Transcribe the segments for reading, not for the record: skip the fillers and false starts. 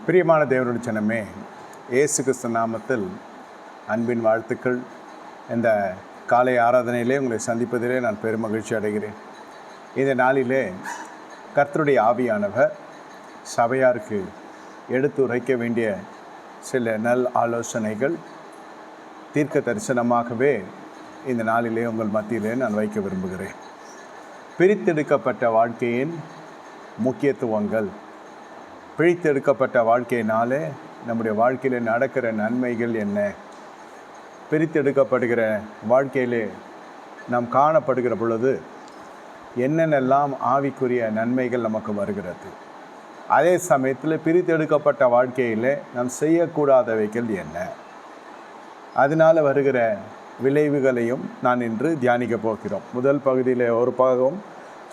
பிரியமான தேவனுடைய ஜனமே, இயேசு கிறிஸ்து நாமத்தில் அன்பின் வாழ்த்துக்கள். இந்த காலை ஆராதனையிலே உங்களை சந்திப்பதிலே நான் பெருமகிழ்ச்சி அடைகிறேன். இந்த நாளிலே கர்த்தருடைய ஆவியானவர் சபையாருக்கு எடுத்து உரைக்க வேண்டிய சில நல் ஆலோசனைகள் தீர்க்க தரிசனமாகவே இந்த நாளிலே உங்கள் மத்தியிலே நான் வைக்க விரும்புகிறேன். பிரித்தெடுக்கப்பட்ட வாழ்க்கையின் முக்கியத்துவங்கள், பிரித்தெடுக்கப்பட்ட வாழ்க்கையினாலே நம்முடைய வாழ்க்கையில் நடக்கிற நன்மைகள் என்ன, பிரித்தெடுக்கப்படுகிற வாழ்க்கையிலே நாம் காணப்படுகிற பொழுது என்னென்னலாம் ஆவிக்குரிய நன்மைகள் நமக்கு வருகிறது, அதே சமயத்தில் பிரித்தெடுக்கப்பட்ட வாழ்க்கையில் நாம் செய்யக்கூடாதவைகள் என்ன, அதனால் வருகிற விளைவுகளையும் நான் இன்று தியானிக்க போகிறோம். முதல் பகுதியில் ஒரு பாகம்,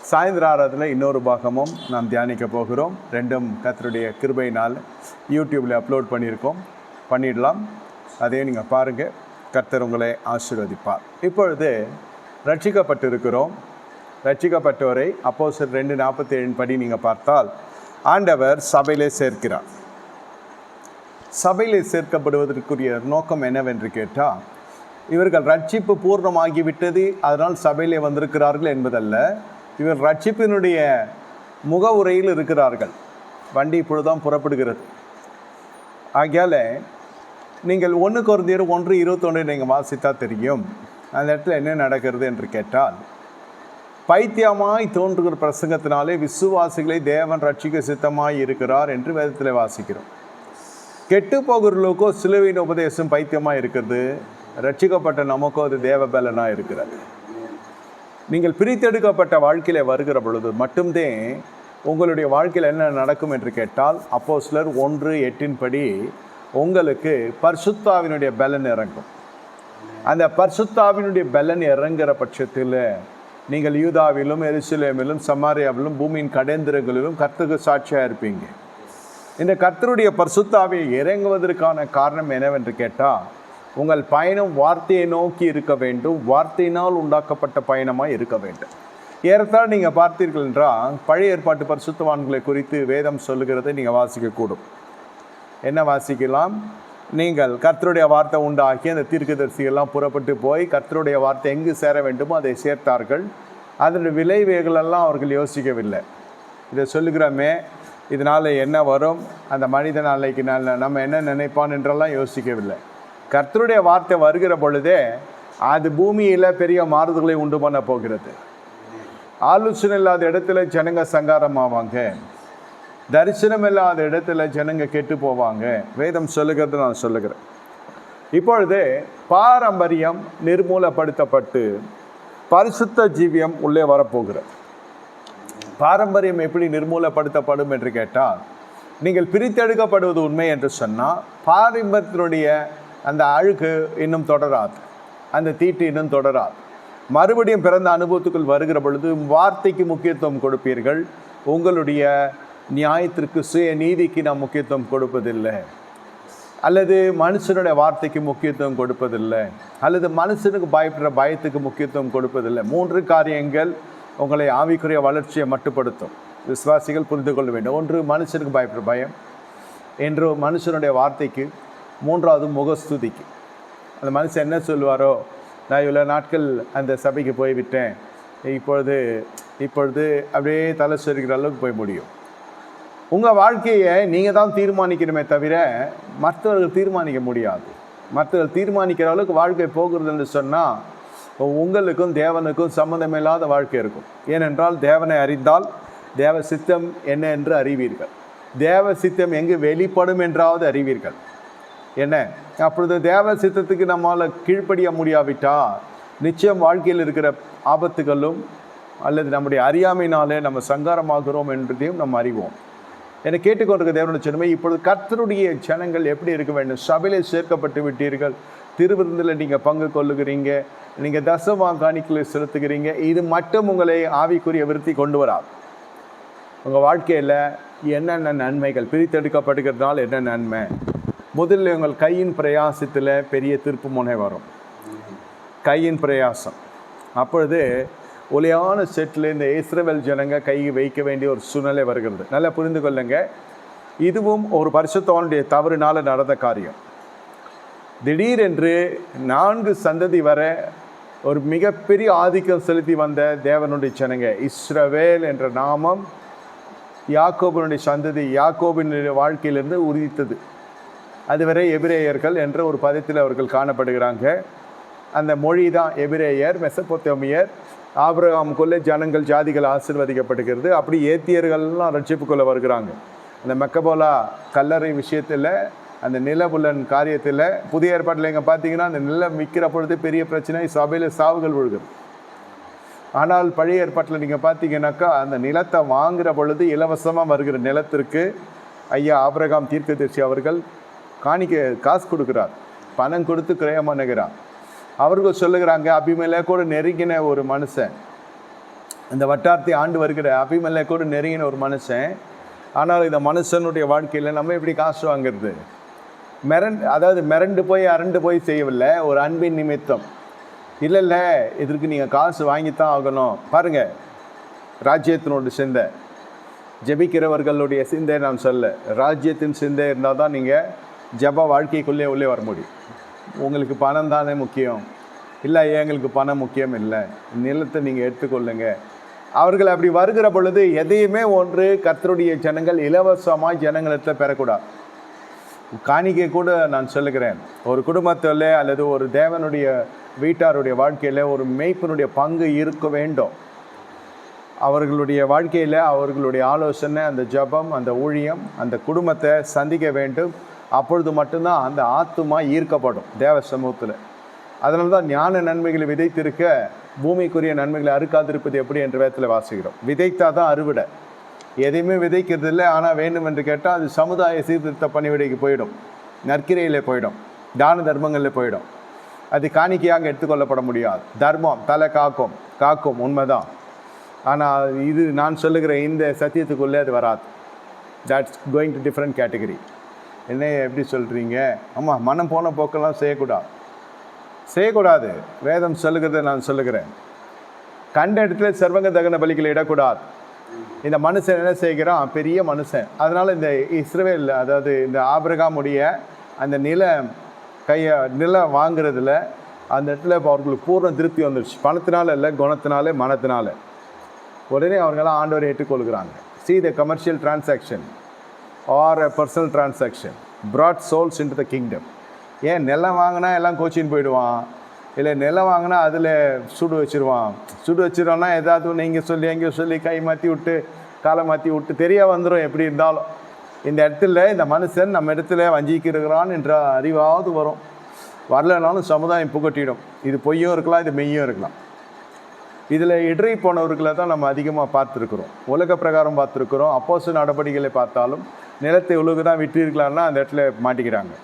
சாயந்தர ஆராதனையில் இன்னொரு பாகமும் நாம் தியானிக்க போகிறோம். ரெண்டும் கர்த்தருடைய கிருபையினால் யூடியூப்பில் அப்லோட் பண்ணிடலாம். அதையும் நீங்கள் பாருங்கள். கர்த்தர் உங்களை ஆசீர்வதிப்பார். இப்பொழுது ரட்சிக்கப்பட்டிருக்கிறோம். ரட்சிக்கப்பட்டவரை அப்போஸ்தலர் 2:47 படி நீங்கள் பார்த்தால் ஆண்டவர் சபையிலே சேர்க்கிறார். சபையிலே சேர்க்கப்படுவதற்குரிய நோக்கம் என்னவென்று கேட்டால், இவர்கள் ரட்சிப்பு பூர்ணமாகிவிட்டது அதனால் சபையிலே வந்திருக்கிறார்கள் என்பதல்ல. இவர் ரட்சிப்பினுடைய முகவுரையில் இருக்கிறார்கள். வண்டி இப்பொழுதுதான் புறப்படுகிறது. ஆகையால் நீங்கள் 1 கொரிந்தியர் 1:21 நீங்கள் வாசித்தா தெரியும். அந்த இடத்துல என்ன நடக்கிறது என்று கேட்டால், பைத்தியமாய் தோன்றுகிற பிரசங்கத்தினாலே விசுவாசிகளை தேவன் ரட்சிக்க சித்தமாய் இருக்கிறார் என்று வேதத்தில் வாசிக்கிறோம். கெட்டு போகிறவர்களுக்கோ சிலுவையின் உபதேசம் பைத்தியமாக இருக்கிறது, ரட்சிக்கப்பட்ட நமக்கோ அது தேவ பலனாக இருக்கிறது. நீங்கள் பிரித்தெடுக்கப்பட்ட வாழ்க்கையில் வருகிற பொழுது மட்டும்தான் உங்களுடைய வாழ்க்கையில் என்ன நடக்கும் என்று கேட்டால், அப்போஸ்தலர் 1:8 படி உங்களுக்கு பரிசுத்தாவினுடைய பலன் இறங்கும். அந்த பரிசுத்தாவினுடைய பலன் இறங்குகிற பட்சத்தில் நீங்கள் யூதாவிலும் எருசலேமிலும் சமாரியாவிலும் பூமியின் கடைந்திரங்களிலும் கர்த்தருக்கு சாட்சியாக இருப்பீங்க. இந்த கர்த்தருடைய பரிசுத்தாவி இறங்குவதற்கான காரணம் என்னவென்று கேட்டால், உங்கள் பயணம் வார்த்தையை நோக்கி இருக்க வேண்டும், வார்த்தையினால் உண்டாக்கப்பட்ட பயணமாக இருக்க வேண்டும். ஏறத்தாழ நீங்கள் பார்த்தீர்கள் என்றால், பழைய ஏற்பாட்டு பரிசுத்தவான்களை குறித்து வேதம் சொல்லுகிறதை நீங்கள் வாசிக்கக்கூடும். என்ன வாசிக்கலாம்? நீங்கள் கர்த்தருடைய வார்த்தை உண்டாக்கி அந்த தீர்க்கதரிசிகள்லாம் புறப்பட்டு போய் கர்த்தருடைய வார்த்தை எங்கு சேர வேண்டுமோ அதை சேர்த்தார்கள். அதனுடைய விளைவுகளெல்லாம் அவர்கள் யோசிக்கவில்லை. இதை சொல்லுகிறோமே, இதனால் என்ன வரும், அந்த மனித நாளைக்கு நம்ம என்ன நினைப்பான் என்றெல்லாம் யோசிக்கவில்லை. கர்த்தருடைய வார்த்தை வருகிற பொழுதே அது பூமியில் பெரிய மாறுதல்களை உண்டு பண்ண போகிறது. ஆலோசனை இல்லாத இடத்துல ஜனங்க சங்காரமாவாங்க, தரிசனம் இல்லாத இடத்துல ஜனங்க கெட்டு போவாங்க. வேதம் சொல்லுகிறது, நான் சொல்லுகிறேன். இப்பொழுது பாரம்பரியம் நிர்மூலப்படுத்தப்பட்டு பரிசுத்த ஜீவியம் உள்ளே வரப்போகிறது. பாரம்பரியம் எப்படி நிர்மூலப்படுத்தப்படும் என்று கேட்டால், நீங்கள் பிரித்தெடுக்கப்படுவது உண்மை என்று சொன்னால் பாரம்பரியத்தினுடைய அந்த அழுக்கு இன்னும் தொடராது, அந்த தீட்டு இன்னும் தொடராது. மறுபடியும் பிறந்த அனுபவத்துக்குள் வருகிற பொழுது வார்த்தைக்கு முக்கியத்துவம் கொடுப்பீர்கள். உங்களுடைய நியாயத்திற்கு, சுய நீதிக்கு நாம் முக்கியத்துவம் கொடுப்பதில்லை, அல்லது மனுஷனுடைய வார்த்தைக்கு முக்கியத்துவம் கொடுப்பதில்லை, அல்லது மனுஷனுக்கு பயப்படுற பயத்துக்கு முக்கியத்துவம் கொடுப்பதில்லை. 3 காரியங்கள் உங்களை ஆவிக்குரிய வளர்ச்சியை மட்டுப்படுத்தும். விசுவாசிகள் புரிந்து கொள்ள வேண்டும். 1, மனுஷனுக்கு பயப்படுற பயம். என்று மனுஷனுடைய வார்த்தைக்கு. 3வது முகஸ்துதிக்கு. அந்த மனுஷன் என்ன சொல்லுவாரோ, நான் இவ்வளோ நாட்கள் அந்த சபைக்கு போய்விட்டேன், இப்பொழுது அப்படியே தலை சொரிக்கிற அளவுக்கு போய் முடியும். உங்கள் வாழ்க்கையை நீங்கள் தான் தீர்மானிக்கணுமே தவிர மற்றவர்கள் தீர்மானிக்க முடியாது. மற்றவர்கள் தீர்மானிக்கிற அளவுக்கு வாழ்க்கை போகிறது என்று சொன்னால் உங்களுக்கும் தேவனுக்கும் சம்மந்தமில்லாத வாழ்க்கை இருக்கும். ஏனென்றால் தேவனை அறிந்தால் தேவ சித்தம் என்ன என்று அறிவீர்கள், தேவ சித்தம் எங்கு வெளிப்படும் என்றாவது அறிவீர்கள். என்ன, அப்பொழுது தேவ சித்தத்துக்கு நம்மால் கீழ்ப்படிய முடியாவிட்டால் நிச்சயம் வாழ்க்கையில் இருக்கிற ஆபத்துகளும் அல்லது நம்முடைய அறியாமையினாலே நம்ம சங்காரமாகிறோம் என்பதையும் நம்ம அறிவோம். என்னை கேட்டுக்கொண்டிருக்க தேவனுடைய ஜனமே, இப்பொழுது கர்த்தருடைய ஜனங்கள் எப்படி இருக்க வேண்டும்? சபையிலே சேர்க்கப்பட்டு விட்டீர்கள், திருவிருந்தில் நீங்கள் பங்கு கொள்ளுகிறீங்க, நீங்கள் தசமா காணிக்கையை செலுத்துகிறீங்க. இது மட்டும் உங்களை ஆவிக்குரிய விருத்தி கொண்டு வராது. உங்கள் வாழ்க்கையில் என்னென்ன நன்மைகள், பிரித்தெடுக்கப்படுகிறதுனால என்ன நன்மை? முதல்ல உங்கள் கையின் பிரயாசத்தில் பெரிய திருப்பு முனை வரும். கையின் பிரயாசம். அப்பொழுது ஒலியான செட்டில் இந்த இஸ்ரவேல் ஜனங்க கை வைக்க வேண்டிய ஒரு சூழ்நிலை வருகிறது. நல்லா புரிந்து கொள்ளுங்க. இதுவும் ஒரு பரிசுத்தவானுடைய தவறுனால நடந்த காரியம். திடீரென்று 4 சந்ததி வர ஒரு மிகப்பெரிய ஆதிக்கம் செலுத்தி வந்த தேவனுடைய ஜனங்க, இஸ்ரவேல் என்ற நாமம் யாக்கோபினுடைய சந்ததி, யாக்கோபினுடைய வாழ்க்கையிலிருந்து உதித்தது. அதுவரை எபிரேயர்கள் என்ற ஒரு பதத்தில் அவர்கள் காணப்படுகிறாங்க. அந்த மொழி தான் எபிரேயர், மெசபொத்தேமியர். ஆபிரகாமுக்குள்ளே ஜனங்கள் ஜாதிகள் ஆசீர்வதிக்கப்படுகிறது. அப்படி ஏத்தியர்கள்லாம் ரட்சிப்புக்குள்ளே வருகிறாங்க. அந்த மெக்கபோலா கல்லறை விஷயத்தில், அந்த நிலபுலன் காரியத்தில், புதிய ஏற்பாட்டில் எங்கே பார்த்தீங்கன்னா அந்த நிலம் விற்கிற பொழுது பெரிய பிரச்சனை, சபையில் சாவுகள் விழுகுது. ஆனால் பழைய ஏற்பாட்டில் நீங்கள் பார்த்தீங்கன்னாக்கா அந்த நிலத்தை வாங்குகிற பொழுது இலவசமாக வருகிற நிலத்திற்கு ஐயா ஆபிரகாம் தீர்க்கதரிசி அவர்கள் காசு கொடுக்குறார், பணம் கொடுத்து கிரயம் பண்ணுகிறார். அவர்கள் சொல்லுகிறாங்க, அபிமெலேக்கோடு நெருங்கின ஒரு மனுஷன், இந்த வட்டாரத்தை ஆண்டு வருகிற அபிமெலேக்கோடு நெருங்கின ஒரு மனுஷன். ஆனால் இந்த மனுஷனுடைய வாழ்க்கையில் நம்ம எப்படி காசு வாங்கிறது? மிரண்டு போய் அரண்டு போய் செய்யவில்லை, ஒரு அன்பின் நிமித்தம். இல்லை இதற்கு நீங்கள் காசு வாங்கித்தான் ஆகணும். பாருங்கள், ராஜ்யத்தினோட சிந்தை, ஜெபிக்கிறவர்களுடைய சிந்தை நான் சொல்ல, ராஜ்யத்தின் சிந்தை இருந்தால் தான் நீங்கள் ஜப வாழ்க்கைக்குள்ளே உள்ளே வர முடியும். உங்களுக்கு பணம் தானே முக்கியம், இல்லை எங்களுக்கு பணம் முக்கியம் இல்லை, நிலத்தை நீங்கள் எடுத்துக்கொள்ளுங்க. அவர்கள் அப்படி வருகிற பொழுது எதையுமே ஒன்று கர்த்தருடைய ஜனங்கள் இலவசமாக ஜனங்களிடத்தில் பெறக்கூடாது. காணிக்கை கூட நான் சொல்லுகிறேன், ஒரு குடும்பத்தில் அல்லது ஒரு தேவனுடைய வீட்டாருடைய வாழ்க்கையில் ஒரு மேய்ப்பனுடைய பங்கு இருக்க வேண்டும். அவர்களுடைய வாழ்க்கையில் அவர்களுடைய ஆலோசனை, அந்த ஜபம், அந்த ஊழியம், அந்த குடும்பத்தை சந்திக்க வேண்டும். அப்பொழுது மட்டும்தான் அந்த ஆத்துமா ஈர்க்கப்படும் தேவ சமூகத்தில். அதனால தான் ஞான நன்மைகளை விதைத்திருக்க பூமிக்குரிய நன்மைகளை அறுக்காதிருப்பது எப்படி என்ற வேதத்தில் வாசிக்கிறோம். விதைத்தா தான் அறுவடை. எதையுமே விதைக்கிறது இல்லை, ஆனால் வேண்டும் என்று கேட்டால் அது சமுதாய சீர்திருத்த பணிவிடைக்கு போயிடும், நற்கிரையில் போயிடும், தான தர்மங்களில் போயிடும். அது காணிக்கையாக எடுத்துக்கொள்ளப்பட முடியாது. தர்மம் தலை காக்கும் உண்மைதான். ஆனால் இது நான் சொல்லுகிற இந்த சத்தியத்துக்குள்ளே அது வராது. That's going to different category. என்ன எப்படி சொல்கிறீங்க? ஆமாம், மனம் போன போக்கெல்லாம் செய்யக்கூடாது. வேதம் சொல்லுகிறத நான் சொல்லுகிறேன். கண்ட இடத்துல சர்வங்க தகன பலிகளை இடக்கூடாது. இந்த மனுஷன் என்ன செய்கிறான்? பெரிய மனுஷன். அதனால் இந்த இஸ்ரவேல், அதாவது இந்த ஆபிரகாமுடைய அந்த நிலம் வாங்குறதுல அந்த இடத்துல இப்போ அவர்களுக்கு பூர்ண திருப்தி வந்துடுச்சு. பணத்தினால இல்லை, குணத்தினால, மனத்தினால. உடனே அவர்களெல்லாம் ஆண்டவரை ஏற்றுக்கொள்கிறாங்க. See the commercial transaction or a personal transaction brought souls into the kingdom. ஏன் நிலம் வாங்கினா எல்லாம் கோச்சின்னு போயிடுவான், இல்லை நிலம் வாங்கினா அதில் சுடு வச்சிருவான்னா ஏதாவது நீங்கள் சொல்லி எங்கேயோ சொல்லி கை மாற்றி விட்டு காலை மாற்றி விட்டு தெரிய வந்துடும். எப்படி இருந்தாலும் இந்த இடத்துல இந்த மனுஷன் நம்ம இடத்துல வஞ்சிக்கிறான் என்ற அறிவாவது வரும். வரலனாலும் சமுதாயம் புகட்டிடும். இது பொய்யும் இருக்கலாம், இது மெய்யும் இருக்கலாம். இதில் இடரை போனவர்களை தான் நம்ம அதிகமாக பார்த்துருக்குறோம். உலக பிரகாரம் பார்த்துருக்குறோம். அப்போஸ்தலர் நடவடிக்கைகளை பார்த்தாலும் நிலத்தை உலகு தான் விட்டிருக்கலான்னா அந்த இடத்துல மாட்டிக்கிறாங்க.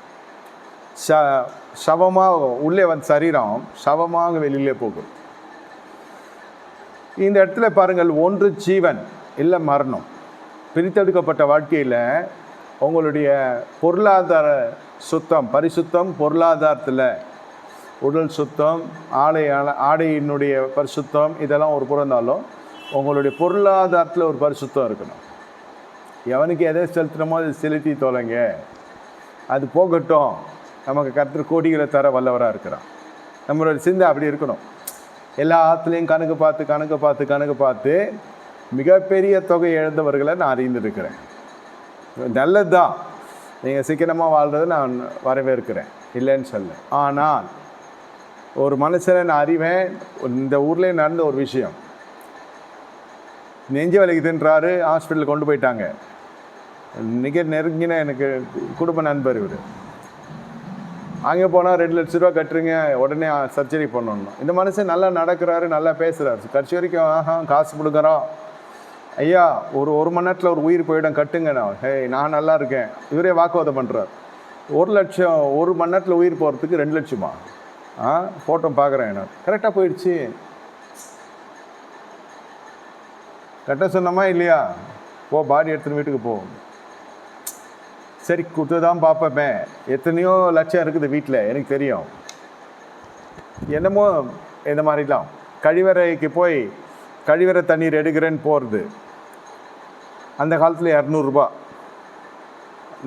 சவமாக உள்ளே வந்து சரீரம் சவமாக வெளியிலே போகும். இந்த இடத்துல பாருங்கள், ஒன்று ஜீவன் இல்லை மரணம். பிரித்தெடுக்கப்பட்ட வாழ்க்கையில் உங்களுடைய பொருளாதார சுத்தம், பரிசுத்தம், பொருளாதாரத்தில் உடல் சுத்தம், ஆடையினுடைய பரிசுத்தம், இதெல்லாம் ஒரு புறந்தாலும் உங்களுடைய பொருளாதாரத்தில் ஒரு பரிசுத்தம் இருக்கணும். எவனுக்கு எதை செலுத்தணுமோ அது செலுத்தி தொலைங்க, அது போகட்டும். நமக்கு கர்த்தர் கோடிகளை தர வல்லவராக இருக்கிறான். நம்மளோட சிந்தை அப்படி இருக்கணும். எல்லா ஆற்றுலையும் கணக்கு பார்த்து மிகப்பெரிய தொகை இழந்தவர்களை நான் அறிந்திருக்கிறேன். நல்லது தான், நீங்கள் சிக்கனமாக வாழ்கிறத நான் வரவேற்கிறேன், இல்லைன்னு சொல்ல. ஆனால் ஒரு மனுஷனை நான் அறிவேன். இந்த ஊர்லேயே நடந்த ஒரு விஷயம், நெஞ்சு வலிக்குதுன்றாரு, ஹாஸ்பிட்டலுக்கு கொண்டு போயிட்டாங்க. மிக நெருங்கின எனக்கு குடும்ப நண்பர் இவர். அங்கே போனால் 2 லட்ச ரூபா கட்டுறீங்க, உடனே சர்ஜரி பண்ணணும். இந்த மனுஷன் நல்லா நடக்கிறாரு, நல்லா பேசுகிறாரு. கடைசி வரைக்கும் காசு கொடுக்குறோம். ஐயா ஒரு மணி நேரத்தில் ஒரு உயிர் போயிடும், கட்டுங்க. நான் நல்லா இருக்கேன். இவரே வாக்குவாதம் பண்ணுறார். 1 லட்சம் ஒரு மணி நேரத்தில் உயிர் போகிறதுக்கு 2 லட்சமா? ஃபோட்டோ பார்க்குறேன். நான் கரெக்டாக போயிடுச்சு. கரெக்டாக சொன்னோமா இல்லையா? பாடி எடுத்துன்னு வீட்டுக்கு போ. சரி, கொடுத்து தான் பார்ப்பேன். எத்தனையோ லட்சம் இருக்குது வீட்டில், எனக்கு தெரியும். என்னமோ இந்த மாதிரிலாம் கழிவறைக்கு போய் கழிவறை தண்ணீர் எடுக்கிறேன்னு போகிறது. அந்த காலத்தில் 200 ரூபா.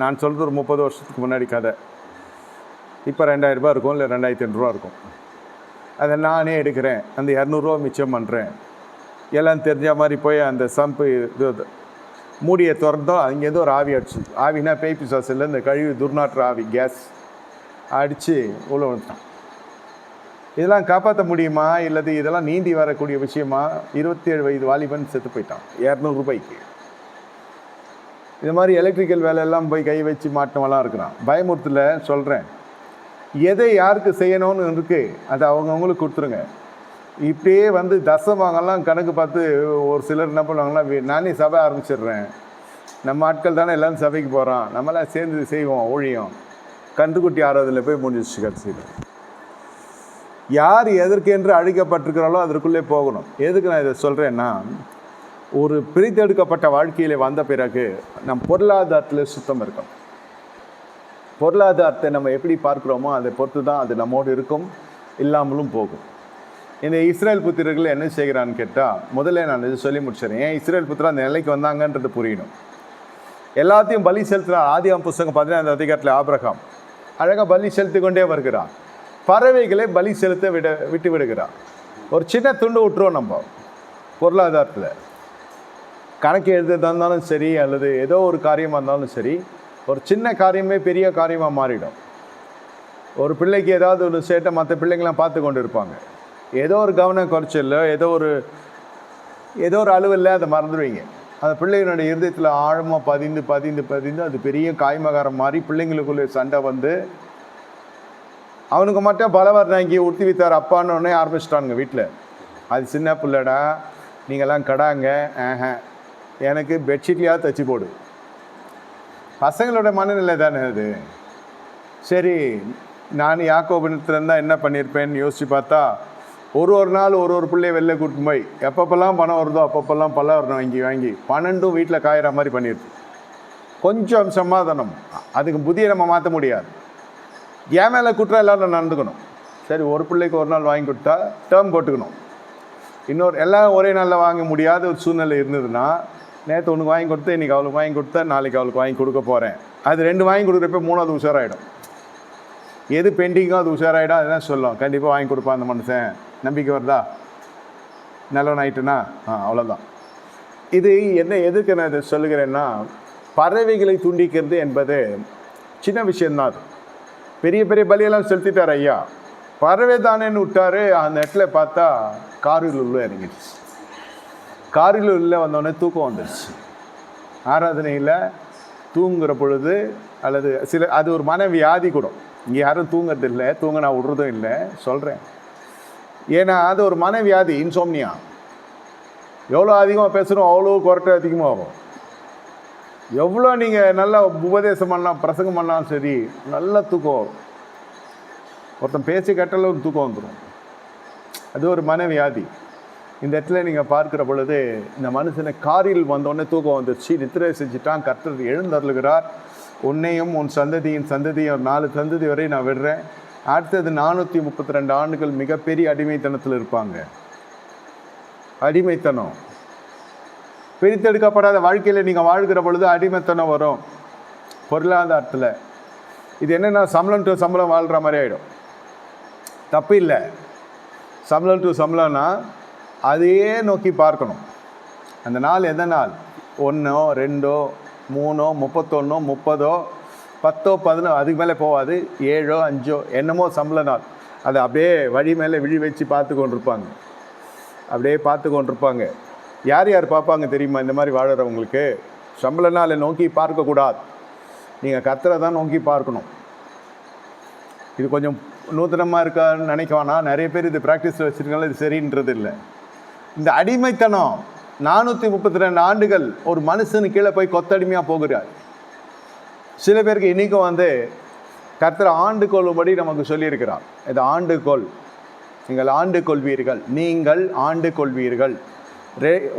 நான் சொல்கிறது ஒரு 30 வருஷத்துக்கு முன்னாடி கதை. இப்போ 2000 ரூபா இருக்கும், இல்லை 2500 இருக்கும். அதை நானே எடுக்கிறேன், அந்த 200 மிச்சம் பண்ணுறேன். எல்லாம் தெரிஞ்ச மாதிரி போய் அந்த சம்பு இது மூடியை திறந்தோம். அங்கேருந்து ஒரு ஆவி அடிச்சு, ஆவினா பேய் பிசாசு இல்லை, இந்த கழிவு துர்நாற்ற ஆவி கேஸ் அடித்து உள்ள வந்துட்டான். இதெல்லாம் காப்பாற்ற முடியுமா? இல்லது இதெல்லாம் நீந்தி வரக்கூடிய விஷயமா? 27 வயது வாலிபன் செத்து போயிட்டான் 200 ரூபாய்க்கு. இது மாதிரி எலக்ட்ரிக்கல் வேலையெல்லாம் போய் கை வச்சு மாட்டினவெல்லாம் இருக்கிறான். பயமுறுத்தல சொல்கிறேன், எதை யாருக்கு செய்யணும்னு இருக்குது அதை அவங்கவுங்களுக்கு கொடுத்துருங்க. இப்படியே தசமாகலாம் கணக்கு பார்த்து ஒரு சிலர் என்ன பண்ணுவாங்கன்னா, நானே சபை ஆரம்பிச்சிடுறேன், நம்ம ஆட்கள் தானே எல்லோரும் சபைக்கு போகிறோம், நம்மளாம் சேர்ந்து செய்வோம் ஊழியம், கன்றுக்குட்டி ஆறாவதில் போய் முடிஞ்சிச்சு. கடைசியில் யார் எதற்கென்று அழிக்கப்பட்டிருக்கிறாளோ அதற்குள்ளே போகணும். எதுக்கு நான் இதை சொல்கிறேன்னா, ஒரு பிரித்தெடுக்கப்பட்ட வாழ்க்கையில் வந்த பிறகு நம் பொருளாதாரத்தில் சுத்தம் இருக்கும். பொருளாதாரத்தை நம்ம எப்படி பார்க்குறோமோ அதை பொறுத்து தான் அது நம்மோடு இருக்கும், இல்லாமலும் போகும். இந்த இஸ்ரேல் புத்திரர்கள் என்ன செய்கிறான்னு கேட்டால், முதல்ல நான் இது சொல்லி முடிச்சிடறேன். ஏன் இஸ்ரேல் புத்திரர் அந்த நிலைக்கு வந்தாங்கன்றது புரியணும். எல்லாத்தையும் பலி செலுத்துகிறார். ஆதியாகமம் புஸ்தகம் 15 அதிகாரத்தில் ஆபிரகாம் அழகாக பலி செலுத்தி கொண்டே வருகிறார். பறவைகளை பலி செலுத்த விட்டு விடுகிறார். ஒரு சின்ன துண்டு விட்டுருவோம் நம்ம பொருளாதாரத்தில். கணக்கு எழுதுறதா இருந்தாலும் சரி, அல்லது ஏதோ ஒரு காரியமாக இருந்தாலும் சரி, ஒரு சின்ன காரியமே பெரிய காரியமாக மாறிடும். ஒரு பிள்ளைக்கு ஏதாவது ஒரு சேட்டை மற்ற பிள்ளைங்களாம் பார்த்து கொண்டு இருப்பாங்க. ஏதோ ஒரு கவனம் குறைச்சல், ஏதோ ஒரு அலுவலில் அதை மறந்துடுவீங்க. அந்த பிள்ளைகளுடைய இருதயத்தில் ஆழமாக பதிந்து அது பெரிய காய்மகாரம் மாறி பிள்ளைங்களுக்குள்ளே சண்டை அவனுக்கு மட்டும் பலவர் நாங்கி உடுத்தி வித்தார் அப்பான்னு உடனே ஆரம்பிச்சிட்டானுங்க வீட்டில். அது சின்ன பிள்ளைடா, நீங்கள்லாம் கடாங்க, எனக்கு பெட்ஷீட்லையாவது தைச்சி போடு. பசங்களோட மனநிலை தானே அது. சரி, நான் யாக்கோபினத்துலேருந்து என்ன பண்ணியிருப்பேன்னு யோசித்து பார்த்தா, ஒரு நாள் ஒரு பிள்ளையை வெளில கூட்டு போய் எப்பப்பெல்லாம் பணம் வருதோ அப்பப்பெல்லாம் பலவரம் வாங்கி 12 வீட்டில் காயிற மாதிரி பண்ணியிருக்கு. கொஞ்சம் சமாதானம். அதுக்கு புதிய நம்ம மாற்ற முடியாது. என் மேலே குற்றம் எல்லோரும் நடந்துக்கணும். சரி, ஒரு பிள்ளைக்கு ஒரு நாள் வாங்கி கொடுத்தா டேர்ம் போட்டுக்கணும். இன்னொரு எல்லாம் ஒரே நாளில் வாங்க முடியாத ஒரு சூழ்நிலை இருந்ததுன்னா, நேற்று ஒன்று வாங்கி கொடுத்து இன்றைக்கி அவளுக்கு வாங்கி கொடுத்தா நாளைக்கு அவளுக்கு வாங்கி கொடுக்க போகிறேன். அது 2 வாங்கி கொடுக்குறப்ப 3வது உஷாராயிடும். எது பெண்டிங்கோ அது உஷாராயிடும். அதுதான் சொல்லும், கண்டிப்பாக வாங்கி கொடுப்பான் அந்த மனுஷன், நம்பிக்கை வருதா, நல்லவன் ஆயிட்டுனா அவ்வளோதான். இது எதுக்கு நான் இதை சொல்லுகிறேன்னா, பறவைகளை துண்டிக்கிறது என்பது சின்ன விஷயந்தான். அது பெரிய பெரிய பலியெல்லாம் செலுத்திட்டார் ஐயா, பறவை தானேன்னு விட்டார். அந்த இடத்துல பார்த்தா காரில் உள்ள இறங்கிடுச்சு. காரில் உள்ள வந்தோடனே தூக்கம் வந்துடுச்சு. ஆராதனையில் தூங்குகிற பொழுது அல்லது அது ஒரு மன வியாதி கூட. இங்கே யாரும் தூங்குறது இல்லை, தூங்க நான் விடுறதும் இல்லை சொல்கிறேன். ஏன்னா அது ஒரு மன வியாதி, இன்சோம்னியா. எவ்வளோ அதிகமாக பேசுகிறோம் அவ்வளோ குரட்டை அதிகமாகும். எவ்வளோ நீங்கள் நல்லா உபதேசம் பண்ணலாம், பிரசங்கம் பண்ணாலும் சரி, நல்ல தூக்கம். ஒருத்தன் பேசி கட்டல ஒரு தூக்கம் வந்துடும். அது ஒரு மனவியாதி. இந்த இடத்துல நீங்கள் பார்க்குற பொழுது இந்த மனுஷனை காரில் வந்தோடனே தூக்கம் வந்துடுச்சு, நித்திரை செஞ்சுட்டான். கர்த்தர் எழுந்தருளுகிறார், உன்னையும் உன் சந்ததியும் 4 சந்ததி வரை நான் விடுறேன். அடுத்தது 432 ஆண்டுகள் மிகப்பெரிய அடிமைத்தனத்தில் இருப்பாங்க. அடிமைத்தனம், பிரித்தெடுக்கப்படாத வாழ்க்கையில் நீங்கள் வாழ்கிற பொழுது அடிமைத்தனம் வரும் பொருளாதாரத்தில். இது என்னென்னா, சம்பளம் டு சம்பளம் வாழ்கிற மாதிரி ஆகிடும். தப்பு இல்லை, சம்பளம் டு சம்பளம்னா அதையே நோக்கி பார்க்கணும். அந்த நாள் எந்த நாள், 1 2 3 31 30 10 11 அதுக்கு மேலே போகாது, 7 5 என்னமோ சம்பள நாள். அதை அப்படியே வழி மேலே விழி வச்சு பார்த்து கொண்டிருப்பாங்க. அப்படியே பார்த்து கொண்டிருப்பாங்க. யார் யார் பார்ப்பாங்க தெரியுமா? இந்த மாதிரி வாழறவங்களுக்கு சம்பள நாளை நோக்கி பார்க்கக்கூடாது. நீங்கள் கர்த்தரை தான் நோக்கி பார்க்கணும். இது கொஞ்சம் நூத்தனமாக இருக்கான்னு நினைக்கவானா, நிறைய பேர் இது ப்ராக்டிஸில் வச்சுருக்காங்க, இது சரின்றது இல்லை. இந்த அடிமைத்தனம் 432 ஆண்டுகள் ஒரு மனுஷனு கீழே போய் கொத்தடிமையாக போகிறார். சில பேருக்கு இன்றைக்கும் கர்த்தரை ஆண்டு கொள்ளும்படி நமக்கு சொல்லியிருக்கிறார். இது ஆண்டுகொள், நீங்கள் ஆண்டு கொள்வீர்கள், நீங்கள் ஆண்டு கொள்வீர்கள்.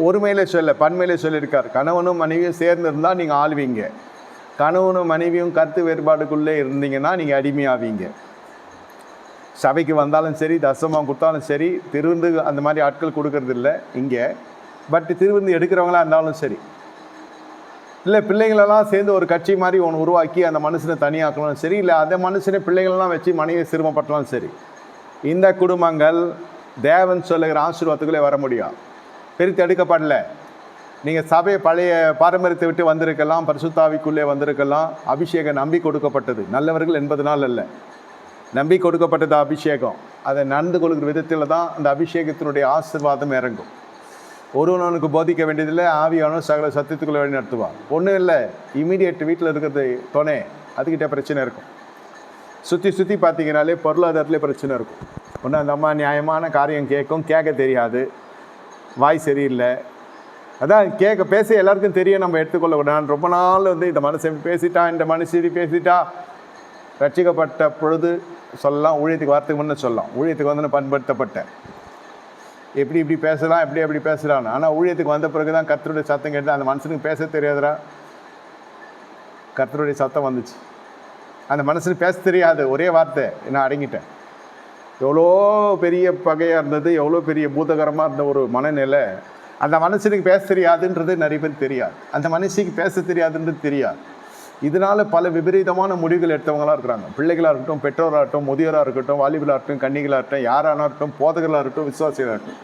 ஒருமையிலே பன்மையிலே சொல்லியிருக்கார். கணவனும் மனைவியும் சேர்ந்துருந்தால் நீங்கள் ஆள்வீங்க. கணவனும் மனைவியும் கருத்து வேறுபாடுக்குள்ளே இருந்தீங்கன்னா நீங்கள் அடிமையாவீங்க. சபைக்கு வந்தாலும் சரி, தசமாக கொடுத்தாலும் சரி, திருவிருந்து அந்த மாதிரி ஆட்கள் கொடுக்கறது இல்லை இங்கே. பட் திருவிருந்து எடுக்கிறவங்களாக இருந்தாலும் சரி, இல்லை பிள்ளைங்களெல்லாம் சேர்ந்து ஒரு கட்சி மாதிரி ஒன்று உருவாக்கி அந்த மனுஷனை தனியாக்கணும் சரி, இல்லை அந்த மனுஷனை பிள்ளைங்களெல்லாம் வச்சு மனைவி சிரமப்பட்டலாம் சரி, இந்த குடும்பங்கள் தேவன் சொல்லுகிற ஆசீர்வாதத்துக்குள்ளே வர முடியும். பிரித்தெடுக்கப்படல. நீங்கள் சபையை பழைய பாரம்பரியத்தை விட்டு வந்திருக்கலாம், பரிசுத்தாவிக்குள்ளே வந்திருக்கலாம். அபிஷேகம் நம்பி கொடுக்கப்பட்டது, நல்லவர்கள் என்பதனால் அல்ல, நம்பி கொடுக்கப்பட்டது அபிஷேகம். அதை நடந்து கொள்கிற விதத்தில் தான் அந்த அபிஷேகத்தினுடைய ஆசீர்வாதம் இறங்கும். ஒருவனுக்கு போதிக்க வேண்டியதில்லை, ஆவியானவர் சகல சத்தியத்துக்குள்ளே வழி நடத்துவார். ஒன்றும் இல்லை, இமீடியட் வீட்டில் இருக்கிறது துணை, அதுக்கிட்ட பிரச்சனை இருக்கும். சுற்றி பார்த்தீங்கனாலே பொருளாதாரத்துலேயே பிரச்சனை இருக்கும். ஒன்று அந்த அம்மா நியாயமான காரியம் கேட்கும், கேட்க தெரியாது, வாய் சரியில்லை. அதான் பேச எல்லாருக்கும் தெரியும், நம்ம எடுத்துக்கொள்ளக்கூடாது. நான் ரொம்ப நாள் இந்த மனுஷன் பேசிட்டா, இந்த மனுஷி பேசிட்டா, ரட்சிக்கப்பட்ட பொழுது சொல்லலாம், ஊழியத்துக்கு வார்த்தைக்கு முன்னே சொல்லலாம். ஊழியத்துக்கு வந்து நான் பண்படுத்தப்பட்டேன், இப்படி பேசலாம், எப்படி பேசலாம். ஆனால் ஊழியத்துக்கு வந்த பிறகு தான் கர்த்தருடைய சத்தம் கேட்டு அந்த மனுஷனுக்கு பேச தெரியாதுடா, கர்த்தருடைய சத்தம் வந்துச்சு. அந்த மனுஷனுக்கு பேச தெரியாது, ஒரே வார்த்தை, நான் அடங்கிட்டேன். எவ்வளோ பெரிய பகையாக இருந்தது, எவ்வளோ பெரிய பூதகரமாக இருந்த ஒரு மனநிலை. அந்த மனுஷனுக்கு பேச தெரியாதுன்றது நிறைய பேர் தெரியாது, அந்த மனுஷிக்கு பேச தெரியாதுன்றது தெரியாது. இதனால் பல விபரீதமான முடிவுகள் எடுத்தவங்களாக இருக்கிறாங்க. பிள்ளைகளாக இருக்கட்டும், பெற்றோராக இருக்கட்டும், முதியோராக இருக்கட்டும், வாலிபலாக இருக்கட்டும், கன்னிகளாக இருக்கட்டும், யாரானா இருக்கட்டும், போதகர்களாக இருக்கட்டும், விசுவாசிகளாக இருக்கட்டும்,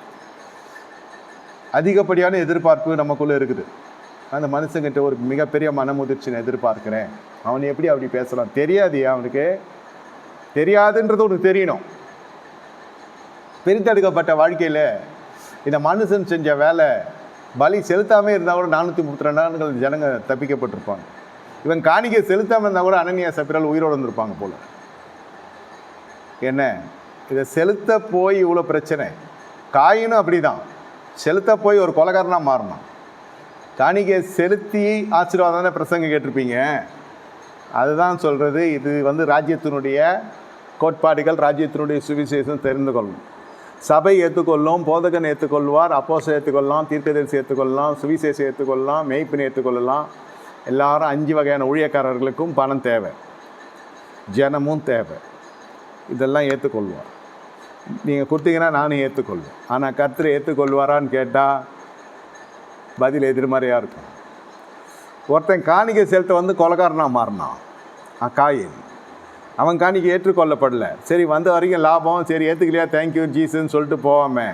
அதிகப்படியான எதிர்பார்ப்பு நமக்குள்ளே இருக்குது. அந்த மனுஷங்கிட்ட ஒரு மிகப்பெரிய மனமுதிர்ச்சி நான் எதிர்பார்க்குறேன். அவன் எப்படி அப்படி பேசலாம்? தெரியாது, அவனுக்கு தெரியாதுன்றது ஒன்று தெரியணும். பிரித்தெடுக்கப்பட்ட வாழ்க்கையில் இந்த மனுஷன் செஞ்ச வேலை பலி செலுத்தாமல் இருந்தால் கூட 432 நாட்கள் ஜனங்க தப்பிக்கப்பட்டிருப்பாங்க. இவன் காணிக்கை செலுத்தாமல் இருந்தால் கூட அனனியா சப்பிரால் உயிரோடு வந்திருப்பாங்க போல. என்ன இதை செலுத்த போய் இவ்வளோ பிரச்சனை. காயினும் அப்படி தான், செலுத்த போய் ஒரு கொலைகாரனாக மாறினான். காணிக்கை செலுத்தி ஆசீர்வாதம் தானே பிரசங்க கேட்டிருப்பீங்க. அதுதான் சொல்கிறது. இது ராஜ்யத்தினுடைய கோட்பாடுகள், ராஜ்யத்தினுடைய சுவிசேஷம் தெரிந்து கொள்ளணும். சபை ஏற்றுக்கொள்ளும், போதகன் ஏற்றுக்கொள்வார், அப்போஸ்தலர் ஏற்றுக்கொள்ளலாம், தீர்க்கதரிசி ஏற்றுக்கொள்ளலாம், சுவிசேஷம் ஏற்றுக்கொள்ளலாம், மேய்ப்பனை ஏற்றுக்கொள்ளலாம். எல்லாரும் 5 வகையான ஊழியக்காரர்களுக்கும் பணம் தேவை, ஜனமும் தேவை. இதெல்லாம் ஏற்றுக்கொள்வார். நீங்கள் கொடுத்தீங்கன்னா நானும் ஏற்றுக்கொள்வேன். ஆனால் கர்த்தர் ஏற்றுக்கொள்வாரான்னு கேட்டால் பதில் எதிர்மறையாக இருக்கும். ஒருத்தன் காணிக்கை செலுத்த கொலைகாரனாக மாறினான், காயின். அவன் காணிக்கை ஏற்றுக்கொள்ளப்படலை. சரி, வந்த வரைக்கும் லாபம், சரி ஏற்றுக்கலையா, தேங்க்யூ ஜீசன்னு சொல்லிட்டு போவாமே.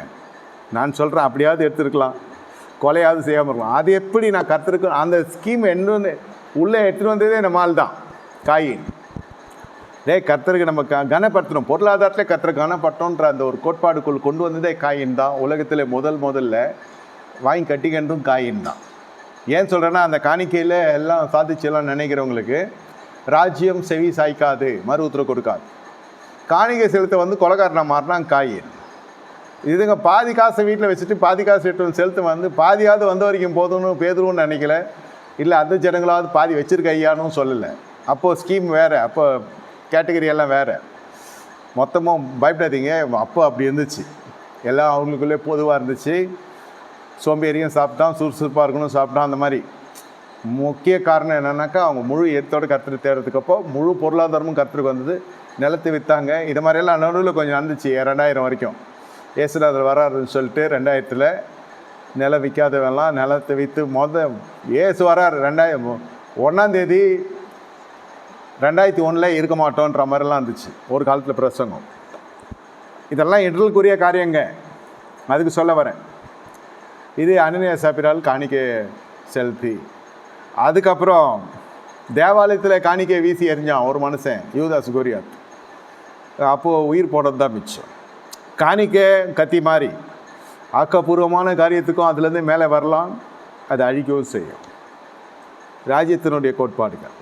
நான் சொல்கிறேன், அப்படியாவது எடுத்துருக்கலாம், கொலையாவது செய்யாமல் இருக்கலாம். அது எப்படி நான் கர்த்தருக்கு அந்த ஸ்கீம் என்ன உள்ளே எடுத்துகிட்டு வந்ததே நம்மால் தான், காயின். கர்த்தருக்கு நம்ம கனப்படுத்தணும், பொருளாதாரத்தில் கர்த்தரை கனப்படுத்தணுன்ற அந்த ஒரு கோட்பாடுக்குள் கொண்டு வந்ததே காயின் தான். உலகத்தில் முதல்ல வாங்கி கட்டிக்கன்றும் காயின் தான். ஏன் சொல்கிறேன்னா, அந்த காணிக்கையில் எல்லாம் சாதிச்செல்லாம் நினைக்கிறவங்களுக்கு ராஜ்யம் செவி சாய்க்காது, மறு உத்தரவு கொடுக்காது. காணிக்கை செலுத்த கொலைகாரனாக மாறினான் காயின். இதுங்க பாதி காசை வீட்டில் வச்சுட்டு பாதி காசு எடுத்து செலுத்த பாதியாவது வந்த வரைக்கும் போதும்னு பேதுருன்னு நினைக்கல. இல்லை அந்த ஜனங்களாவது பாதி வச்சுருக்க ஐயானும் சொல்லலை. அப்போது ஸ்கீம் வேறு, அப்போ கேட்டகரி எல்லாம் வேறு. மொத்தமும் பயப்படாதீங்க, அப்போ அப்படி இருந்துச்சு. எல்லாம் அவங்களுக்குள்ளே பொதுவாக இருந்துச்சு. சோம்பேறியும் சாப்பிட்டான், சுறுசுறுப்பாக இருக்கணும் சாப்பிட்டான். அந்த மாதிரி முக்கிய காரணம் என்னென்னாக்கா, அவங்க முழு ஏற்றோடு கர்த்தரை தேடுறதுக்கப்போ முழு பொருளாதாரமும் கர்த்தருக்கு வந்தது. நிலத்தை விற்றாங்க. இது மாதிரியெல்லாம் நடுவில் கொஞ்சம் நடந்துச்சு 2000 வரைக்கும். ஏசுநாதர் வராருன்னு சொல்லிட்டு 2000 நிலம் விற்காதவெல்லாம் நிலத்தை விற்று ஏசு வராரு 1 2001 இருக்க மாட்டோன்ற மாதிரிலாம் இருந்துச்சு ஒரு காலத்தில் பிரசங்கம். இதெல்லாம் இடலுக்குரிய காரியங்க, அதுக்கு சொல்ல வரேன். இது அனனியா சப்பிரால் காணிக்கை செலுத்தி, அதுக்கப்புறம் தேவாலயத்தில் காணிக்கை வீசி எறிஞ்சான் ஒரு மனுஷன், யூதாஸ் கோரியாத். அப்போது உயிர் போடுறது தான் மிச்சம். காணிக்கை கத்தி மாதிரி ஆக்கப்பூர்வமான காரியத்துக்கும் அதுலேருந்து மேலே வரலாம், அதை அழிக்கவும் செய்யும். ராஜ்யத்தினுடைய கோட்பாடுகள்.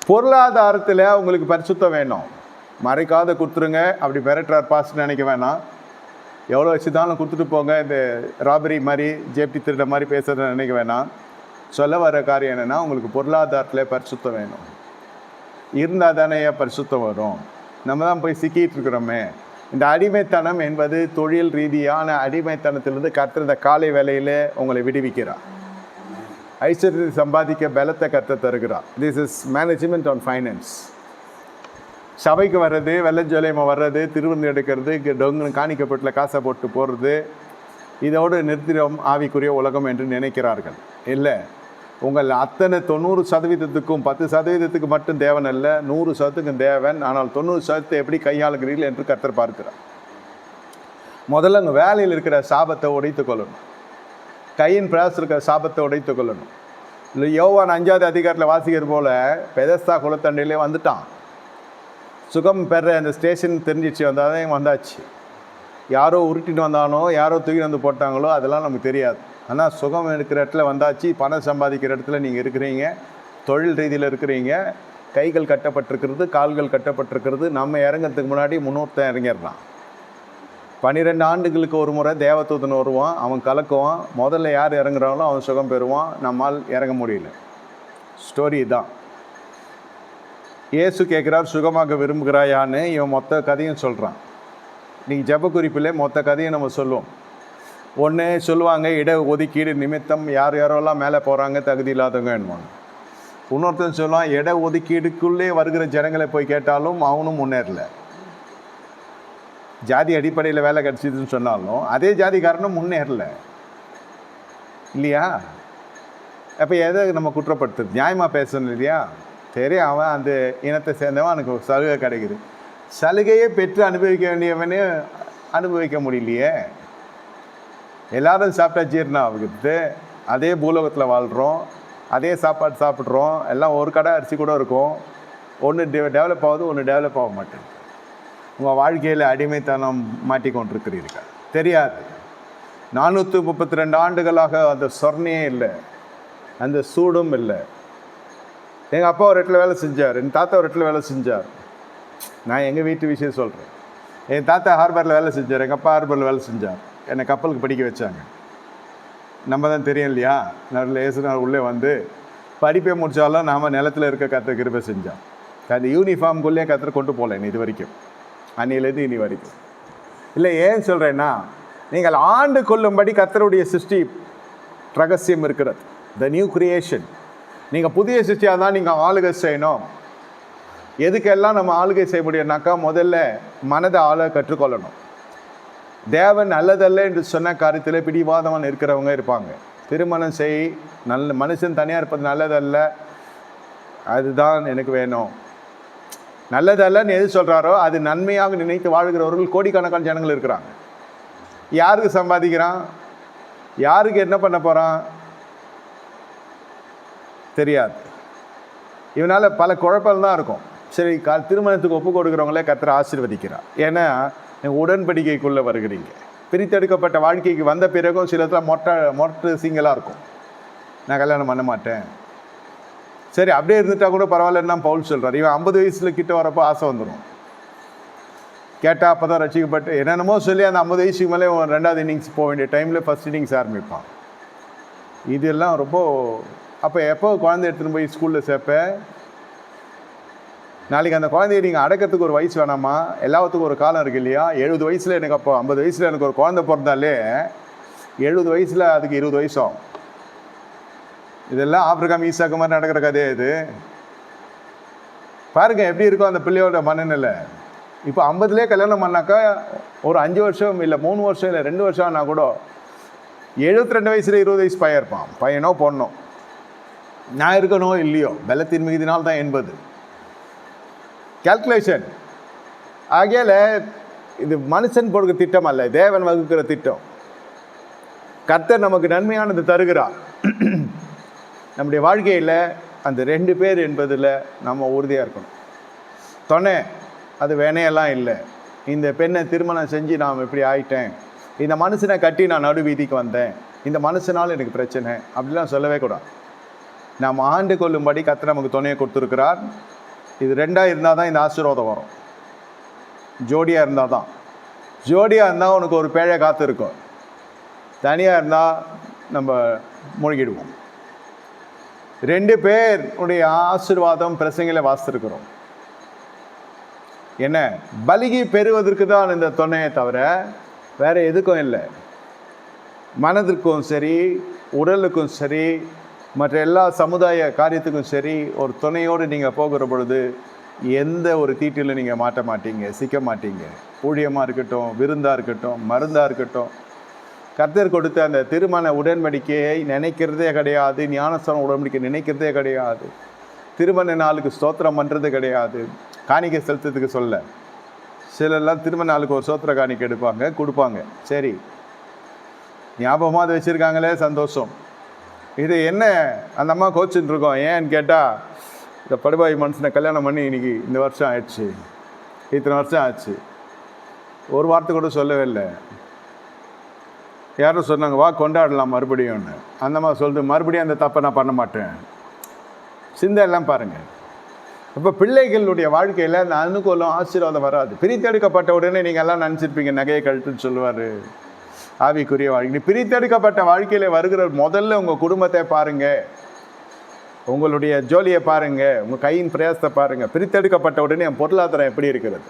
பொருளாதாரத்தில் உங்களுக்கு பரிசுத்தம் வேணும், மறைக்காத கொடுத்துருங்க. அப்படி மிரட்டுறார் பாஸ்ட் நினைக்க வேணாம். எவ்வளோ வச்சுதாலும் கொடுத்துட்டு போங்க, இந்த ராபரி மாதிரி ஜேபி திருட மாதிரி பேசுகிறத நினைக்க வேணாம். சொல்ல வர காரியம் என்னென்னா, உங்களுக்கு பொருளாதாரத்தில் பரிசுத்தம் வேணும். இருந்தால் தானே பரிசுத்தம் வரும். நம்ம தான் போய் சிக்கிட்டு இருக்கிறோமே. இந்த அடிமைத்தனம் என்பது தொழில் ரீதியான அடிமைத்தனத்திலிருந்து கர்த்தர் இந்த காலை வேலையில் உங்களை விடுவிக்கிறார். ஐஸ்வர்யத்தை சம்பாதிக்க பலத்தை கர்த்தர் தருகிறார். This is management on finance. சபைக்கு வர்றது, வெள்ளஞ்சோலையமாக வர்றது, திருவிருந்து எடுக்கிறது, டொங்குன்னு காணிக்கப்பட்டில் காசை போட்டு போடுறது, இதோடு நிறுத்திடும் ஆவிக்குரிய உலகம் என்று நினைக்கிறார்கள். இல்லை, உங்கள் அத்தனை 90% 10% மட்டும் தேவன் அல்ல, 100% தேவன். ஆனால் 90% எப்படி கையாளுகிறீர்கள் என்று கர்த்தர் பார்க்கிறார். முதல்ல உங்கள் வேலையில் இருக்கிற சாபத்தை உடைத்து கொள்ளணும். கையின் பிரயாசம் இருக்கிற சாபத்தை உடைத்து கொள்ளணும். இல்லை, யோவான் 5வது அதிகாரத்தில் வாசிக்கிற போல பெதஸ்தா குளத்தண்டையிலே வந்துட்டான். சுகம் பெற அந்த ஸ்டேஷன் தெரிஞ்சிச்சு, வந்தாச்சு. யாரோ உருட்டிட்டு வந்தானோ, யாரோ தூக்கி வந்து போட்டாங்களோ, அதெல்லாம் நமக்கு தெரியாது. ஆனால் சுகம் இருக்கிற இடத்துல வந்தாச்சு. பணம் சம்பாதிக்கிற இடத்துல நீங்கள் இருக்கிறீங்க, தொழில் ரீதியில் இருக்கிறீங்க, கைகள் கட்டப்பட்டிருக்கிறது, கால்கள் கட்டப்பட்டிருக்கிறது. நம்ம இறங்கிறதுக்கு முன்னாடி முன்னூர்த்தன் இறங்கிடுறான். 12 ஆண்டுகளுக்கு ஒரு முறை தேவதூதன் வருவான், அவன் கலக்குவான். முதல்ல யார் இறங்குறாங்களோ அவன் சுகம் பெறுவான். நம்மால் இறங்க முடியல. ஸ்டோரி தான். இயேசு கேட்குறார், சுகமாக விரும்புகிறாயான்னு. இவன் மொத்த கதையும் சொல்கிறான். நீங்கள் ஜெப குறிப்பில் மொத்த கதையை நம்ம சொல்லுவோம். ஒன்று சொல்லுவாங்க, இட ஒதுக்கீடு நிமித்தம் யார் யாரெல்லாம் மேலே போகிறாங்க, தகுதி இல்லாதவங்க என்னவாங்க. இன்னொருத்தன் சொல்லுவான், இட ஒதுக்கீடுக்குள்ளே வருகிற ஜனங்களை போய் கேட்டாலும் அவனும் முன்னேறல. ஜாதி அடிப்படையில் வேலை கிடச்சிதுன்னு சொன்னாலும் அதே ஜாதிக்காரனும் முன்னேறல இல்லையா? அப்போ எதை நம்ம குற்றப்படுத்துறது? நியாயமாக பேசணும் இல்லையா? சரி, அவன் அந்த இனத்தை சேர்ந்தவன், அவனுக்கு சலுகை கிடைக்குது. சலுகையை பெற்று அனுபவிக்க வேண்டியவனே அனுபவிக்க முடியலையே. எல்லாரும் சாப்பிட்டா ஜீரணம் ஆகுது. அதே பூலோகத்தில் வாழ்கிறோம், அதே சாப்பாடு சாப்பிட்றோம், எல்லாம் ஒரு கடை அரிசி கூட இருக்கும். ஒன்று டெவலப் ஆகுது, ஒன்று டெவலப் ஆக மாட்டேங்குது. உங்கள் வாழ்க்கையில் அடிமைத்தனம் மாட்டிக்கொண்டிருக்கிறீர்கள், தெரியாது. 432 ஆண்டுகளாக அந்த சொர்ணையே இல்லை, அந்த சூடும் இல்லை. எங்கள் அப்பா ஒரு இடத்துல வேலை செஞ்சார், என் தாத்தா ஒரு இடத்துல வேலை செஞ்சார். நான் எங்கள் வீட்டு விஷயம் சொல்கிறேன். என் தாத்தா ஹார்பரில் வேலை செஞ்சார், எங்கள் அப்பா ஹார்பரில் வேலை செஞ்சார். என்னை கப்பலுக்கு படிக்க வச்சாங்க. நம்ம தான் தெரியும் இல்லையா, நல்ல ஏசுனார் உள்ளே வந்து படிப்பை முடித்தாலும் நாம் நிலத்தில் இருக்க கற்று கிருபை செஞ்சோம். அந்த யூனிஃபார்ம்குள்ளேயே கற்று கொண்டு போகல இது வரைக்கும், அன்னிலேருந்து இனி வரைக்கும். இல்லை, ஏன் சொல்கிறேன்னா, நீங்கள் ஆண்டு கொள்ளும்படி கர்த்தருடைய சிருஷ்டி ரகசியம் இருக்கிறது. The new creation. நீங்கள் புதிய சிருஷ்டியாக தான் நீங்கள் ஆளுகை செய்யணும். எதுக்கெல்லாம் நம்ம ஆளுகை செய்ய முடியும்னாக்கா, முதல்ல மனதை ஆள கற்றுக்கொள்ளணும். தேவன் நல்லதல்ல என்று சொன்ன காரியத்தில் பிடிவாதமாக இருக்கிறவங்க இருப்பாங்க. திருமணம் செய், நல்ல மனுஷன் தனியாக இருப்பது நல்லதல்ல, அதுதான் எனக்கு வேணும். நல்லதல்லன்னு எது சொல்கிறாரோ அது நன்மையாக நினைத்து வாழ்கிறவர்கள் கோடிக்கணக்கான ஜனங்கள் இருக்கிறாங்க. யாருக்கு சம்பாதிக்கிறான், யாருக்கு என்ன பண்ண போகிறான் தெரியாது. இவனால் பல குழப்பம் தான் இருக்கும். சரி, திருமணத்துக்கு ஒப்பு கொடுக்குறவங்களே கர்த்தர் ஆசீர்வதிக்கிறார். ஏன்னா உடன்படிக்கைக்குள்ளே வருகிறீங்க. பிரித்தெடுக்கப்பட்ட வாழ்க்கைக்கு வந்த பிறகும் சிலத்தில் மொட்டை சிங்கலாக இருக்கும், நான் கல்யாணம் பண்ண மாட்டேன். சரி, அப்படியே இருந்துட்டா கூட பரவாயில்லன்னா பவுல் சொல்கிறார். இவன் 50 வயசில் கிட்ட வரப்போ ஆசை வந்துடும். கேட்டால் அப்போ தான் ரசிக்கப்பட்டு என்னென்னமோ சொல்லி அந்த 50 வயசுக்கு மேலே 2வது இன்னிங்ஸ் போக வேண்டிய டைமில் ஃபஸ்ட் இன்னிங்ஸ் ஆரம்பிப்பான். இதெல்லாம் ரொம்ப. அப்போ எப்போ குழந்தை எடுத்துகிட்டு போய் ஸ்கூலில் சேர்ப்ப? நாளைக்கு அந்த குழந்தைய நீங்கள் அடக்கிறதுக்கு ஒரு வயசு வேணாமா? எல்லாத்துக்கும் ஒரு காலம் இருக்குது இல்லையா? 70 வயசில் எனக்கு, அப்போ 50 வயசில் எனக்கு ஒரு குழந்தை பிறந்தாலே 70 வயசில் அதுக்கு 20 வயசு ஆகும். இதெல்லாம் ஆப்பிரிக்கா ஈசாக்கு மாதிரி நடக்கிற கதையே இது. பாருங்க எப்படி இருக்கும் அந்த பிள்ளையோட மனநிலை. இப்போ 50லே கல்யாணம் பண்ணாக்கா ஒரு 5 வருஷம் இல்லை 3 வருஷம் இல்லை 2 வருஷம் ஆனால் கூட 72 வயசில் 20 வயசு பையன் இருப்பான். பையனோ பொண்ணோ, நான் இருக்கணும் இல்லையோ, பலத்தின் மிகுதினால் தான் என்பது கால்குலேஷன். ஆகையால் இது மனுஷன் போடுகிற திட்டம் அல்ல, தேவன் வகுக்கிற திட்டம். கர்த்தர் நமக்கு நன்மையானது தருகிறார். நம்முடைய வாழ்க்கையில் அந்த 2 பேர் என்பதில் நம்ம உறுதியாக இருக்கணும். துணை அது வேணையெல்லாம் இல்லை. இந்த பெண்ணை திருமணம் செஞ்சு நான் இப்படி ஆயிட்டேன், இந்த மனுஷனை கட்டி நான் நடு வீதிக்கு வந்தேன், இந்த மனுஷனால் எனக்கு பிரச்சனை, அப்படிலாம் சொல்லவே கூடாது. நாம் ஆண்டு கொள்ளும்படி கர்த்தர் நமக்கு துணையை கொடுத்துருக்கிறார். இது 2ஆக இருந்தால் தான் இந்த ஆசீர்வாதம் வரும். ஜோடியாக இருந்தால் தான். ஜோடியாக இருந்தால் உனக்கு ஒரு பேழை காத்து இருக்கும். தனியாக இருந்தால் நம்ம மூழ்கிடுவோம். 2 பேருடைய ஆசீர்வாதம் பிரசங்களை வாசித்திருக்கிறோம். என்ன, பலிகி பெறுவதற்கு தான் இந்த துணையை தவிர வேறு எதுக்கும் இல்லை. மனதிற்கும் சரி, உடலுக்கும் சரி, மற்ற எல்லா சமுதாய காரியத்துக்கும் சரி, ஒரு துணையோடு நீங்கள் போகிற பொழுது எந்த ஒரு தீட்டிலும் நீங்கள் மாட்ட மாட்டீங்க, சிக்க மாட்டீங்க. ஊழியமாக இருக்கட்டும், விருந்தாக இருக்கட்டும், மருந்தாக இருக்கட்டும், கர்த்தர் கொடுத்த அந்த திருமண உடன்படிக்கையை நினைக்கிறதே கிடையாது, ஞானஸ்தான உடன்படிக்கை நினைக்கிறதே கிடையாது, திருமண நாளுக்கு ஸ்தோத்திரம் பண்ணுறது கிடையாது, காணிக்கை செலுத்துறதுக்கு சொல்ல. சிலர்லாம் திருமண நாளுக்கு ஒரு ஸ்தோத்திர காணிக்கை எடுப்பாங்க, கொடுப்பாங்க. சரி, ஞாபகமாக அதை வச்சுருக்காங்களே, சந்தோஷம். இது என்ன அந்த அம்மா கோச்சுன்னு இருக்கோம். ஏன்னு கேட்டால், இந்த படுபாய் மனுஷனை கல்யாணம் பண்ணி இன்றைக்கி இந்த வருஷம் ஆயிடுச்சு, இத்தனை வருஷம் ஆச்சு, ஒரு வார்த்தை கூட சொல்லவே இல்லை. யாரும் சொன்னாங்க வா கொண்டாடலாம் மறுபடியும்னு. அந்த மாதிரி சொல்லுது, மறுபடியும் அந்த தப்பை நான் பண்ண மாட்டேன். சிந்தையெல்லாம் பாருங்கள். இப்போ பிள்ளைகளுடைய வாழ்க்கையில் அந்த அனுகூலம் ஆசீர்வாதம் வராது. பிரித்தெடுக்கப்பட்ட உடனே நீங்கள் எல்லாம் நினச்சிருப்பீங்க நகையை கழுத்துன்னு சொல்லுவார். ஆவிக்குரிய வாழ்க்கை பிரித்தெடுக்கப்பட்ட வாழ்க்கையில் வருகிற முதல்ல உங்கள் குடும்பத்தை பாருங்கள், உங்களுடைய ஜோலியை பாருங்கள், உங்கள் கையின் பிரயாசத்தை பாருங்கள். பிரித்தெடுக்கப்பட்ட உடனே என் பொருளாதாரம் எப்படி இருக்கிறது?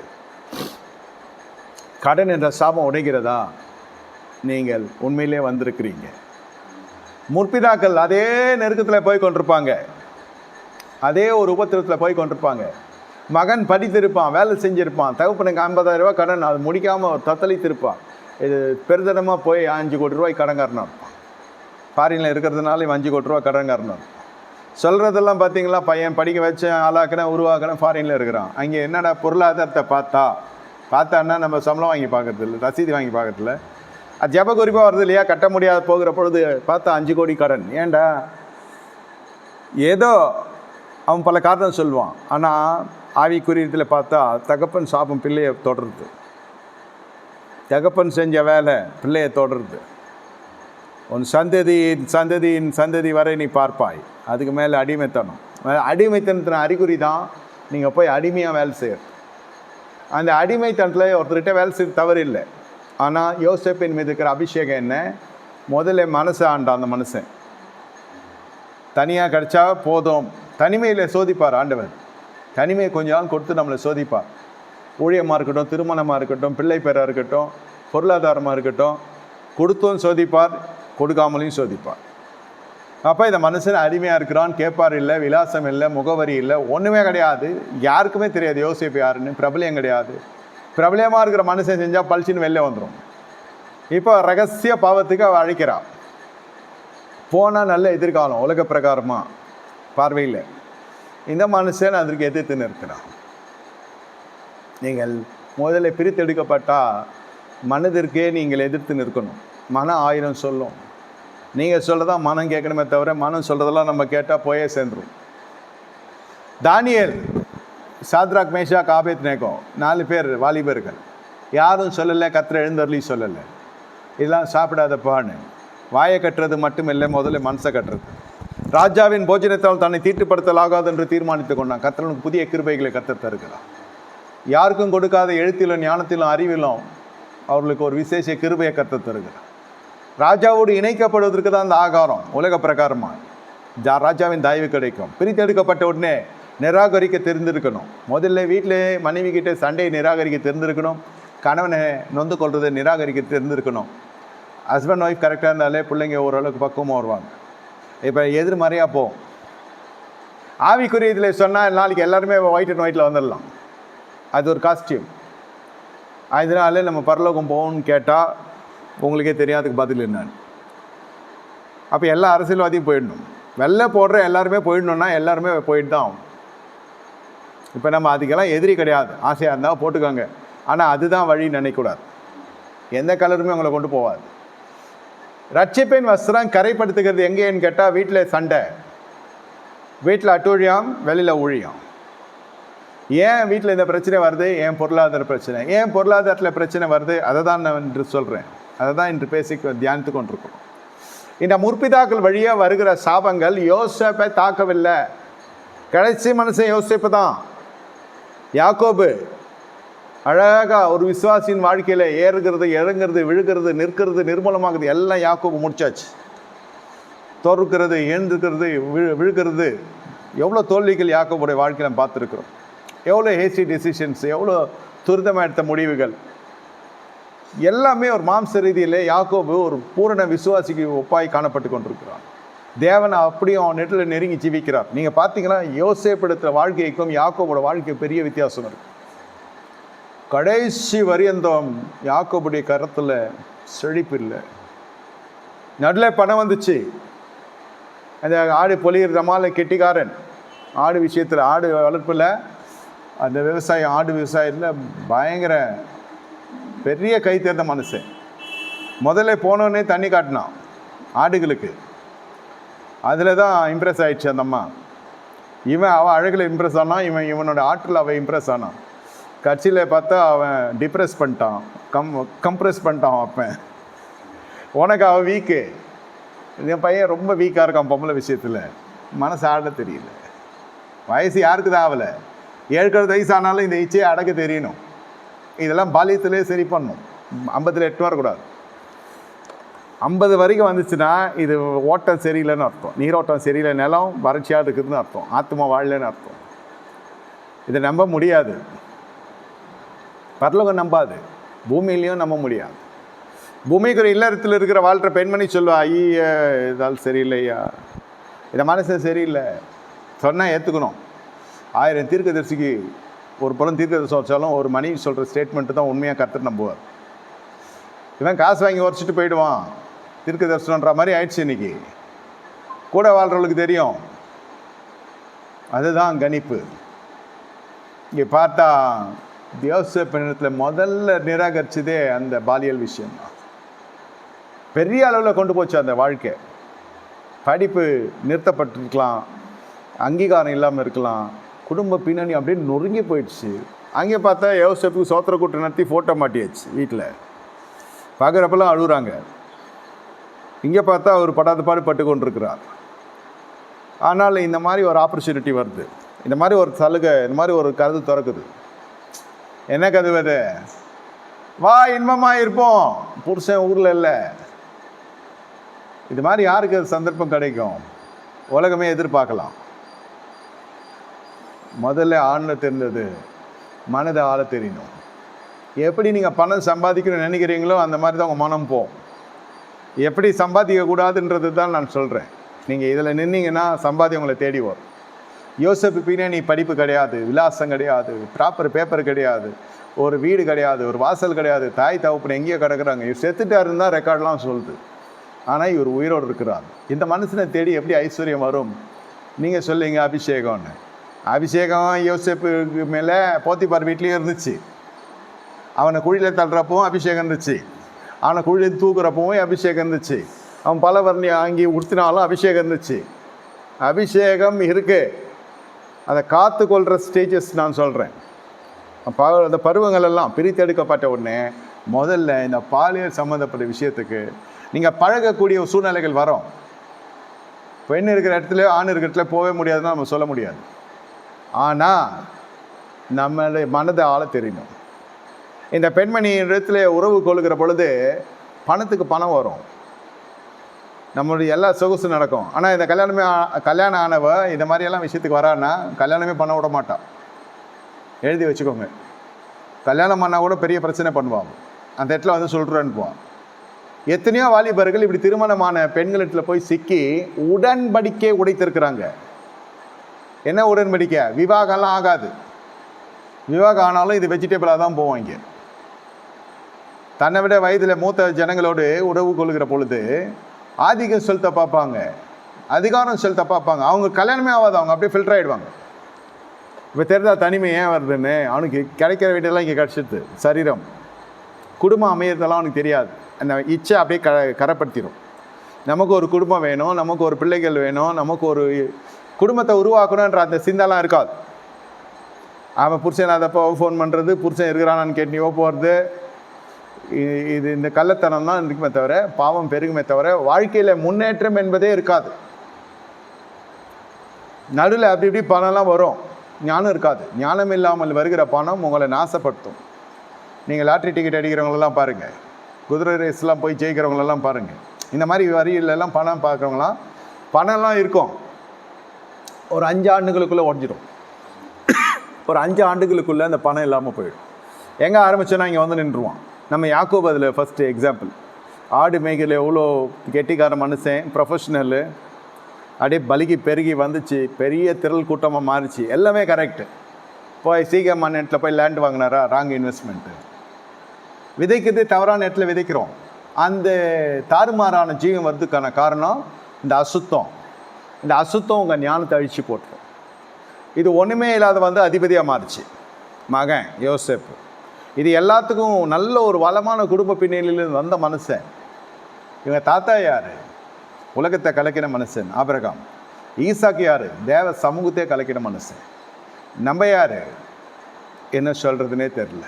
கடன் என்ற சாபம் உடைகிறதா? நீங்கள் உண்மையிலே வந்திருக்கிறீங்க. முற்பிதாக்கள் அதே நெருக்கத்தில் போய் கொண்டிருப்பாங்க, அதே ஒரு உபத்திரத்தில் போய் கொண்டிருப்பாங்க. மகன் படித்திருப்பான், வேலை செஞ்சுருப்பான், தகப்பனுக்கு 50,000 ரூபா கடன், அது முடிக்காமல் தத்தளித்திருப்பான். இது பெருதனமாக போய் 5 கோடி ரூபாய் கடன்காரனாக இருப்பான். ஃபாரினில் இருக்கிறதுனால 5 கோடி ரூபா கடன்காரனாக இருப்பான். சொல்கிறதெல்லாம் பார்த்தீங்களா, பையன் படிக்க வச்சேன், ஆளாக்கினேன், உருவாக்கினேன், ஃபாரினில் இருக்கிறான். அங்கே என்னடா பொருளாதாரத்தை பார்த்தான்னா நம்ம சம்பளம் வாங்கி பார்க்கறது இல்லை, ரசீது வாங்கி பார்க்கறதில்ல. அது ஜப குறிப்பாக வருது இல்லையா, கட்ட முடியாத போகிற பொழுது பார்த்தா 5 கோடி கடன். ஏண்டா? ஏதோ அவன் பல காரணம் சொல்லுவான். ஆனால் ஆவிக்குரியத்தில் பார்த்தா தகப்பன் சாபம் பிள்ளையை தொடருது, தகப்பன் செஞ்ச வேலை பிள்ளையை தொடருது. உன் சந்ததியின் சந்ததி வரை நீ பார்ப்பாய். அதுக்கு மேலே அடிமைத்தனம். அடிமைத்தனத்தின அறிகுறி தான் நீங்கள் போய் அடிமையாக வேலை செய்யறது. அந்த அடிமைத்தனத்தில் ஒருத்தர்கிட்ட வேலை செய்ய தவறு இல்லை. ஆனால் யோசேப்பின் மீது இருக்கிற அபிஷேகம் என்ன? முதல்ல மனசை ஆண்டான். அந்த மனுஷன் தனியாக கிடச்சா போதும். தனிமையில் சோதிப்பார் ஆண்டவர். தனிமையை கொஞ்ச நாள் கொடுத்து நம்மளை சோதிப்பார். ஊழியமாக இருக்கட்டும், திருமணமாக இருக்கட்டும், பிள்ளை பேராக இருக்கட்டும், பொருளாதாரமாக இருக்கட்டும், கொடுத்தும் சோதிப்பார், கொடுக்காமலையும் சோதிப்பார். அப்போ இந்த மனுஷன் அடிமையாக இருக்கிறான்னு கேட்பார். இல்லை, விலாசம் இல்லை, முகவரி இல்லை, ஒன்றுமே கிடையாது. யாருக்குமே தெரியாது யோசேப்பு யாருன்னு. பிரபலியம் கிடையாது. பிரபலியமாக இருக்கிற மனுஷன் செஞ்சால் பளிச்சுன்னு வெளில வந்துடும். இப்போ ரகசிய பாவத்துக்கு அவள் அழைக்கிறாள். போனால் நல்ல எதிர்காலம் உலக பிரகாரமாக பார்வையில். இந்த மனுஷன் அதற்கு எதிர்த்து இருக்கிறான். நீங்கள் முதல்ல பிரித்தெடுக்கப்பட்டால் மனதிற்கே நீங்கள் எதிர்த்து நிற்கணும். மனம் 1000 சொல்லும், நீங்கள் சொல்லதான் மனம் கேட்கணுமே தவிர மனம் சொல்கிறதெல்லாம் நம்ம கேட்டால் போயே சேர்ந்துடும். தானியேல், சாத்ராக், மேஷாக், ஆபேத்நேகோ 4 பேர் வாலிபர்கள். யாரும் சொல்லலை, கர்த்தர் எழுந்தருளி சொல்லலை, இதெல்லாம் சாப்பிடாதப்பான்னு. வாயை கட்டுறது மட்டும் இல்லை, முதல்ல மனசை கட்டுறது. ராஜாவின் போஜனத்தால் தன்னை தீட்டுப்படுத்தலாகாது என்று தீர்மானித்து கொண்டான். கர்த்தனுக்கு புதிய கிருபைகளை கர்த்தர் தருகிறார். யாருக்கும் கொடுக்காத எழுத்திலும் ஞானத்திலும் அறிவிலும் அவர்களுக்கு ஒரு விசேஷ கிருபையை கர்த்தர் தருகிறார். ராஜாவோடு இணைக்கப்படுவதற்கு தான் அந்த ஆகாரம் உலக பிரகாரமாக ராஜாவின் தயவு கிடைக்கும். பிரித்தெடுக்கப்பட்ட உடனே நிராகரிக்க தெரிந்திருக்கணும். முதல்ல வீட்டிலே மனைவி கிட்டே சண்டையை நிராகரிக்க தெரிந்திருக்கணும். கணவனை நொந்து கொள்றதை நிராகரிக்க தெரிந்திருக்கணும். ஹஸ்பண்ட் ஒய்ஃப் கரெக்டாக இருந்தாலே பிள்ளைங்க ஓரளவுக்கு பக்குவமாக வருவாங்க. இப்போ எதிர்மறையாக போகும். ஆவிக்குரிய இதில் சொன்னால் நாளைக்கு எல்லாருமே ஒயிட் அண்ட் ஒயிட்டில் வந்துடலாம். அது ஒரு காஸ்டியூம். அதனால நம்ம பரலோகம் போகணும்னு கேட்டால் உங்களுக்கே தெரியாதுக்கு பதில் என்னன்னு. அப்போ எல்லா அரசியல்வாதியும் போயிடணும். வெள்ளை போடுற எல்லாருமே போயிடணுன்னா எல்லாருமே போயிட்டு தான் ஆகும். இப்போ நம்ம அதுக்கெல்லாம் எதிரி கிடையாது. ஆசையாக இருந்தால் போட்டுக்கோங்க, ஆனால் அதுதான் வழி நினைக்கூடாது. எந்த கலருமே உங்களை கொண்டு போகாது. ரட்சிப்பின் வஸ்திரம் கரைப்படுத்துகிறது எங்கேன்னு கேட்டால் வீட்டில் சண்டை, வீட்டில் அட்டூழியம், வெளியில் ஊழியம். ஏன் வீட்டில் இந்த பிரச்சனை வருது? ஏன் பொருளாதார பிரச்சனை. ஏன் பொருளாதாரத்தில் பிரச்சனை வருது? அதை தான் நான் இன்று சொல்கிறேன். அதை தான் இன்று பேசி தியானித்து கொண்டிருக்கிறோம். இந்த முற்பிதாக்கள் வழியாக வருகிற சாபங்கள் யோசேப்பை தாக்கவில்லை. கடைசி மனுஷன் யோசேப்பு தான். யாக்கோபு அழகாக ஒரு விசுவாசியின் வாழ்க்கையில் ஏறுகிறது, இறங்குறது, விழுகிறது, நிற்கிறது, நிர்மூலமாகுது எல்லாம் யாக்கோபு முடிச்சாச்சு. தோற்கிறது, எழுந்துக்கிறது, விழுகிறது, எவ்வளோ தோல்விகள் யாக்கோபுடைய வாழ்க்கையில் பார்த்துருக்குறோம். எவ்வளோ ஹேஸ்டி டெசிஷன்ஸ், எவ்வளோ துரிதமாக எடுத்த முடிவுகள், எல்லாமே ஒரு மாம்ச ரீதியில் யாக்கோபு ஒரு பூரண விசுவாசிக்கு ஒப்பாய் காணப்பட்டு கொண்டிருக்கிறான். தேவனை அப்படியும் அவன் நெட்டில் நெருங்கி ஜீவிக்கிறார். நீங்கள் பார்த்தீங்கன்னா யோசேப்படுத்துகிற வாழ்க்கைக்கும் யாக்கோபோட வாழ்க்கை பெரிய வித்தியாசம் இருக்குது. கடைசி வரியந்தம் யாக்கோபுடைய கரத்தில் செழிப்பு இல்லை, நடுவில் பணம் வந்துச்சு. அந்த ஆடு பொலிகிறதமால கெட்டிக்காரன் ஆடு விஷயத்தில், ஆடு வளர்ப்பில், அந்த விவசாயம், ஆடு விவசாயத்தில் பயங்கர பெரிய கை தேர்ந்த மனுஷன். முதல்ல போனோடனே தண்ணி காட்டினான் ஆடுகளுக்கு. அதில் தான் இம்ப்ரெஸ் ஆயிடுச்சு அந்த அம்மா. அவன் அழகில் இம்ப்ரெஸ் ஆனான், இவனோட ஆற்றில் அவன் இம்ப்ரெஸ் ஆனான். கட்சியில் பார்த்தா அவன் டிப்ரெஸ் பண்ணிட்டான், கம்ப்ரெஸ் பண்ணிட்டான். அப்பன் உனக்கு அவன் வீக்கு, என் பையன் ரொம்ப வீக்காக இருக்கான் பொம்பளை விஷயத்தில், மனசு ஆட தெரியல. வயசு யாருக்கு தான் ஆகலை, 7 வயசு ஆனாலும் இந்த இச்சையை அடக்க தெரியணும். இதெல்லாம் பாலியத்திலே சரி பண்ணணும். 50 8 வரக்கூடாது. 50 வரைக்கும் வந்துச்சுன்னா இது ஓட்டம் சரியில்லைன்னு அர்த்தம், நீரோட்டம் சரியில்லை, நிலம் வறட்சியாக இருக்குதுன்னு அர்த்தம், ஆத்மா வாழலைன்னு அர்த்தம். இதை நம்ப முடியாது, பரலோகம் நம்பாது, பூமியிலையும் நம்ப முடியாது. பூமிக்கு இல்லறத்தில் இருக்கிற வாழ்கிற பெண்மணி சொல்லுவா, ஐயா இதால் சரியில்லையா, இந்த மனசு சரியில்லை சொன்னால் ஏற்றுக்கணும். 1000 தீர்க்கதரிசிக்கு ஒரு புறம் தீர்க்கதரிசி வச்சாலும் ஒரு மனைவி சொல்கிற ஸ்டேட்மெண்ட்டு தான் உண்மையாக கருத்து நம்புவார். இவன் காசு வாங்கி உரைச்சிட்டு போயிடுவான், தீர்க்கதரிசனன்ற மாதிரி ஆயிடுச்சு. இன்னைக்கு கூட வாழ்கிறவளுக்கு தெரியும், அதுதான் கணிப்பு. இங்கே பார்த்தா யோசேப்பு பெண்ணிடத்தில் முதல்ல நிராகரிச்சதே அந்த பாலியல் விஷயம்தான். பெரிய அளவில் கொண்டு போச்சு அந்த வாழ்க்கை. படிப்பு நிறுத்தப்பட்டிருக்கலாம், அங்கீகாரம் இல்லாமல் இருக்கலாம், குடும்ப பின்னணி அப்படின்னு நொறுங்கி போயிடுச்சு. அங்கே பார்த்தா யோசேப்புக்கு சோத்திர கூட்டம் நடத்தி ஃபோட்டோ மாட்டியாச்சு வீட்டில், பார்க்குறப்பெல்லாம் அழுகுறாங்க. இங்கே பார்த்தா அவர் படாத பாடுபட்டு கொண்டிருக்கிறார். ஆனால் இந்த மாதிரி ஒரு ஆப்பர்ச்சுனிட்டி வருது, இந்த மாதிரி ஒரு சலுகை, இந்த மாதிரி ஒரு கருது திறக்குது. என்ன கதவு அது? வா இன்பமாக இருப்போம், புருஷன் ஊரில் இல்லை. இது மாதிரி யாருக்கு அது சந்தர்ப்பம் கிடைக்கும்? உலகமே எதிர்பார்க்கலாம். முதல்ல ஆண்ல தெரிந்தது மனதை ஆள தெரியணும். எப்படி நீங்கள் பணம் சம்பாதிக்கணும்னு நினைக்கிறீங்களோ அந்த மாதிரி தான் உங்கள் மனம் போகும். எப்படி சம்பாதிக்கக்கூடாதுன்றது தான் நான் சொல்கிறேன். நீங்கள் இதில் நின்னீங்கன்னா சம்பாதி உங்களை தேடி வரும். யோசேப்பு பின்னாடி படிப்பு கிடையாது, விலாசம் கிடையாது, ப்ராப்பர் பேப்பர் கிடையாது, ஒரு வீடு கிடையாது, ஒரு வாசல் கிடையாது, தாய் தகப்பன் எங்கேயோ கிடக்குறாங்க. இவர் செத்துட்டாருன்னு தான் ரெக்கார்ட்லாம் சொல்லுது. ஆனால் இவர் உயிரோடு இருக்கிறார். இந்த மனுஷனை தேடி எப்படி ஐஸ்வர்யம் வரும்? நீங்கள் சொல்லுங்க அபிஷேகம்னு. அபிஷேகம் யோசேப்புக்கு மேலே போத்திபார் வீட்லேயும் இருந்துச்சு. அவனை குழியில் தள்ளுறப்பவும் அபிஷேகம் இருந்துச்சு, அவனை குழியில் தூக்குறப்பவும் அபிஷேகம் இருந்துச்சு, அவன் பல வர்ணி வாங்கி உடுத்தினாலும் அபிஷேகம் இருந்துச்சு. அபிஷேகம் இருக்குது, அதை காத்து கொள்கிற ஸ்டேஜஸ் நான் சொல்கிறேன். அந்த பருவங்கள் எல்லாம் பிரித்தெடுக்கப்பட்ட உடனே முதல்ல இந்த பாலியல் சம்மந்தப்பட்ட விஷயத்துக்கு நீங்கள் பழகக்கூடிய சூழ்நிலைகள் வரும். பெண் இருக்கிற இடத்துல ஆண் இருக்கிற இடத்துல போகவே முடியாதுன்னு நம்ம சொல்ல முடியாது. ஆனால் நம்மளுடைய மனதை ஆள தெரியணும். இந்த பெண்மணி இடத்துல உறவு கொள்கிற பொழுது பணத்துக்கு பணம் வரும், நம்மளுடைய எல்லா சொகுசு நடக்கும். ஆனால் இந்த கல்யாணம் ஆனவ இந்த மாதிரியெல்லாம் விஷயத்துக்கு வரான்னா கல்யாணமே பண்ண விட மாட்டான். எழுதி வச்சுக்கோங்க. கல்யாணம் பண்ணால் கூட பெரிய பிரச்சனை பண்ணுவாங்க, அந்த இடத்துல வந்து சொல்கிறேன்னு போவான். எத்தனையோ வாலிபர்கள் இப்படி திருமணமான பெண்களிடத்தில் போய் சிக்கி உடன்படிக்கை உடைத்திருக்கிறாங்க. என்ன உடன்படிக்கை? விவாகம்லாம் ஆகாது. விவாகம் ஆனாலும் இது வெஜிடபிளாக தான் போவாங்க. தன்னை விட வயதில் மூத்த ஜனங்களோடு உறவு கொள்கிற பொழுது ஆதிக்கம் செலுத்த பார்ப்பாங்க, அதிகாரம் செலுத்த பார்ப்பாங்க. அவங்க கல்யாணமே ஆகாது, அவங்க அப்படியே ஃபில்டர் ஆகிடுவாங்க. இப்போ தெரிஞ்சா தனிமை ஏன் வருதுன்னு, அவனுக்கு கிடைக்கிற வீடெல்லாம் இங்கே கிடச்சிடுது. சரீரம் குடும்பம் அமையறதெல்லாம் அவனுக்கு தெரியாது. அந்த இச்சை அப்படியே கரைப்படுத்திடும். நமக்கு ஒரு குடும்பம் வேணும், நமக்கு ஒரு பிள்ளைகள் வேணும், நமக்கு ஒரு குடும்பத்தை உருவாக்கணுன்ற அந்த சிந்தெல்லாம் இருக்காது. அவன் புருஷன் அதப்போ ஃபோன் பண்ணுறது, புருஷன் இருக்கிறானான்னு கேட்டு போகிறது, இது இந்த கள்ளத்தனம் தான் இருக்குமே தவிர பாவம் பெருகுமே தவிர வாழ்க்கையில் முன்னேற்றம் என்பதே இருக்காது. நடுவில் அப்படி இப்படி பணம்லாம் வரும், ஞானம் இருக்காது. ஞானம் இல்லாமல் வருகிற பணம் உங்களை நாசப்படுத்தும். நீங்கள் லாட்ரி டிக்கெட் அடிக்கிறவங்களெல்லாம் பாருங்கள், குதிரை ரேஸ்லாம் போய் ஜெயிக்கிறவங்களெல்லாம் பாருங்கள். இந்த மாதிரி வரியிலெல்லாம் பணம் பார்க்குறவங்களாம் பணம்லாம் இருக்கும், ஒரு 5 ஆண்டுகளுக்குள்ளே உடஞ்சிடும். ஒரு 5 ஆண்டுகளுக்குள்ளே அந்த பணம் இல்லாமல் போயிடும். எங்கே ஆரம்பிச்சோன்னா இங்கே வந்து நின்றுவான். நம்ம யாக்கோபு அதில் ஃபஸ்ட்டு எக்ஸாம்பிள். ஆடு மேய்கல எவ்வளோ கெட்டிக்கார மனுஷன், ப்ரொஃபஷ்னலு, அப்படியே பலிகி பெருகி வந்துச்சு, பெரிய திரள் கூட்டமாக மாறிச்சு, எல்லாமே கரெக்டு. போய் சீக்கிரம் நேரத்தில் போய் லேண்ட் வாங்கினாரா? Wrong investment. விதைக்கிறது தவறான நேரத்தில் விதைக்கிறோம். அந்த தாறுமாறான ஜீவன் வர்றதுக்கான காரணம் இந்த அசுத்தம். இந்த அசுத்தம் உங்கள் ஞானத்தை அழிச்சு போட்டுரும். இது ஒன்றுமே இல்லாத வந்து அதிபதியாக மாறிச்சு. மகன் யோசேப்பு இது எல்லாத்துக்கும் நல்ல ஒரு வளமான குடும்ப பின்னணியிலிருந்து வந்த மனுஷன். இவங்க தாத்தா யார்? உலகத்தை கலக்கின மனுஷன் ஆபிரகாம். ஈசாக்கு யார்? தேவ சமூகத்தையே கலக்கின மனுஷன். நம்ம யார்? என்ன சொல்கிறதுனே தெரில.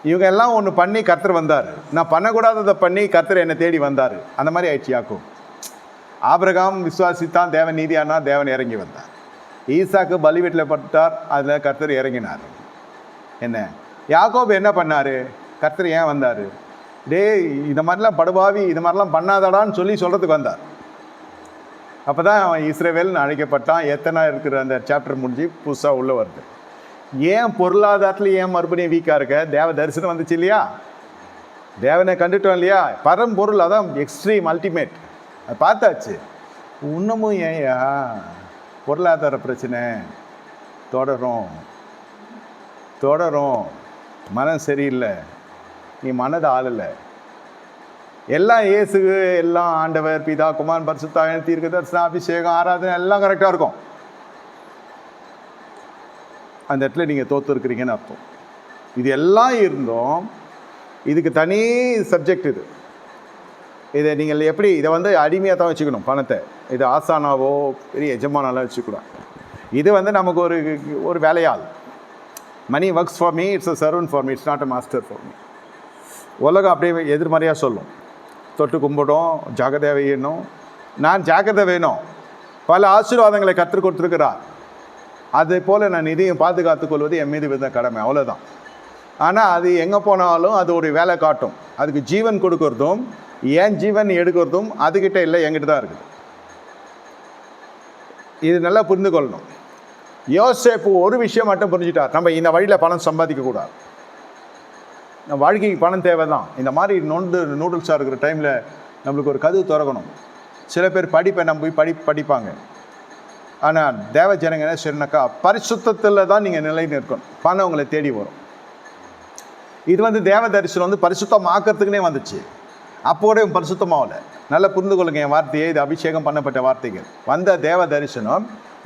இவங்க எல்லாம் ஒன்று பண்ணி கர்த்தர் வந்தார். நான் பண்ணக்கூடாததை பண்ணி கர்த்தர் என்னை தேடி வந்தார். அந்த மாதிரி ஆயிடுச்சு யாக்கோபு. ஆபிரகாம் விசுவாசித்தான், தேவன் நீதியானா, தேவன் இறங்கி வந்தார். ஈசாக்கு பலி வீட்டில் பட்டார், அதில் கர்த்தர் இறங்கினார். என்ன யாக்கோபு என்ன பண்ணார்? கர்த்தர் ஏன் வந்தார்? டே இந்த மாதிரிலாம் படுபாவி, இது மாதிரிலாம் பண்ணாதடான்னு சொல்கிறதுக்கு வந்தார். அப்போ தான் அவன் இஸ்ரவேல்னு அழைக்கப்பட்டான். எத்தனை இருக்கிற அந்த சாப்டர் முடிஞ்சு புதுசாக உள்ளே வருது. ஏன் பொருளாதாரத்தில் ஏன் மறுபடியும் வீக்காக இருக்க? தேவ தரிசனம் வந்துச்சு இல்லையா? தேவனை கண்டுட்டோம் இல்லையா? பரம்பொருள், அதான் எக்ஸ்ட்ரீம் அல்டிமேட். அது பார்த்தாச்சு. இன்னமும் ஏன்யா பொருளாதார பிரச்சனை தொடரும். மனம் சரியில்லை, நீ மனதை ஆளலை. எல்லாம் இயேசுக்கு, எல்லாம் ஆண்டவர், பிதா, குமாரன், பரிசுத்த ஆவியானவர், தீர்க்க தரிசனம், அபிஷேகம், ஆராதனை எல்லாம் கரெக்டாக இருக்கும். அந்த இடத்துல நீங்கள் தோற்று இருக்கிறீங்கன்னு அர்த்தம். இது எல்லாம் இருந்தோம். இதுக்கு தனி சப்ஜெக்ட் இது. இதை நீங்கள் எப்படி இதை வந்து அடிமையாக தான் வச்சுக்கணும் பணத்தை. இது ஆசானாவோ பெரிய எஜமானாலாம் வச்சுக்கூடாது. இது வந்து நமக்கு ஒரு வேலையாள். Money works for me, it's a servant for me, it's not a master for me. உலகம் அப்படியே எதிர்மறையாக சொல்லும். தொட்டு கும்பிடும், ஜாக்கிரதையாக வேணும். நான் ஜாக்கிரதை வேணும். பல ஆசீர்வாதங்களை கற்றுக் கொடுத்துருக்கிறார். அதே போல் நான் இதையும் பாதுகாத்துக் கொள்வது என் மீது வித கடமை, அவ்வளோதான். ஆனால் அது எங்கே போனாலும் அது ஒரு வேலை காட்டும். அதுக்கு ஜீவன் கொடுக்கறதும் ஏன் ஜீவன் எடுக்கிறதும் அதுக்கிட்ட இல்லை, என்கிட்ட தான் இருக்குது. இது நல்லா புரிந்து கொள்ளணும். யோசேப்பு ஒரு விஷயம் மட்டும் புரிஞ்சுட்டார், நம்ம இந்த வழியில் பணம் சம்பாதிக்கக்கூடாது. நம்ம வாழ்க்கைக்கு பணம் தேவை தான். இந்த மாதிரி நூடுல்ஸாக இருக்கிற டைமில் நம்மளுக்கு ஒரு கதவு திறக்கணும். சில பேர் படிப்பை நம்ம போய் படிப்பாங்க. ஆனால் தேவ ஜனங்க என்ன சொன்னாக்கா, பரிசுத்தத்தில் தான் நீங்கள் நிலை நிற்கணும். பணம் உங்களை தேடி வரும். இது வந்து தேவ தரிசனம் வந்து பரிசுத்தமாக்கிறதுக்குனே வந்துச்சு. அப்போட பரிசுத்தமாகல. நல்லா புரிந்து கொள்ளுங்க என் வார்த்தையை. இது அபிஷேகம் பண்ணப்பட்ட வார்த்தைகள். வந்த தேவ தரிசனம்,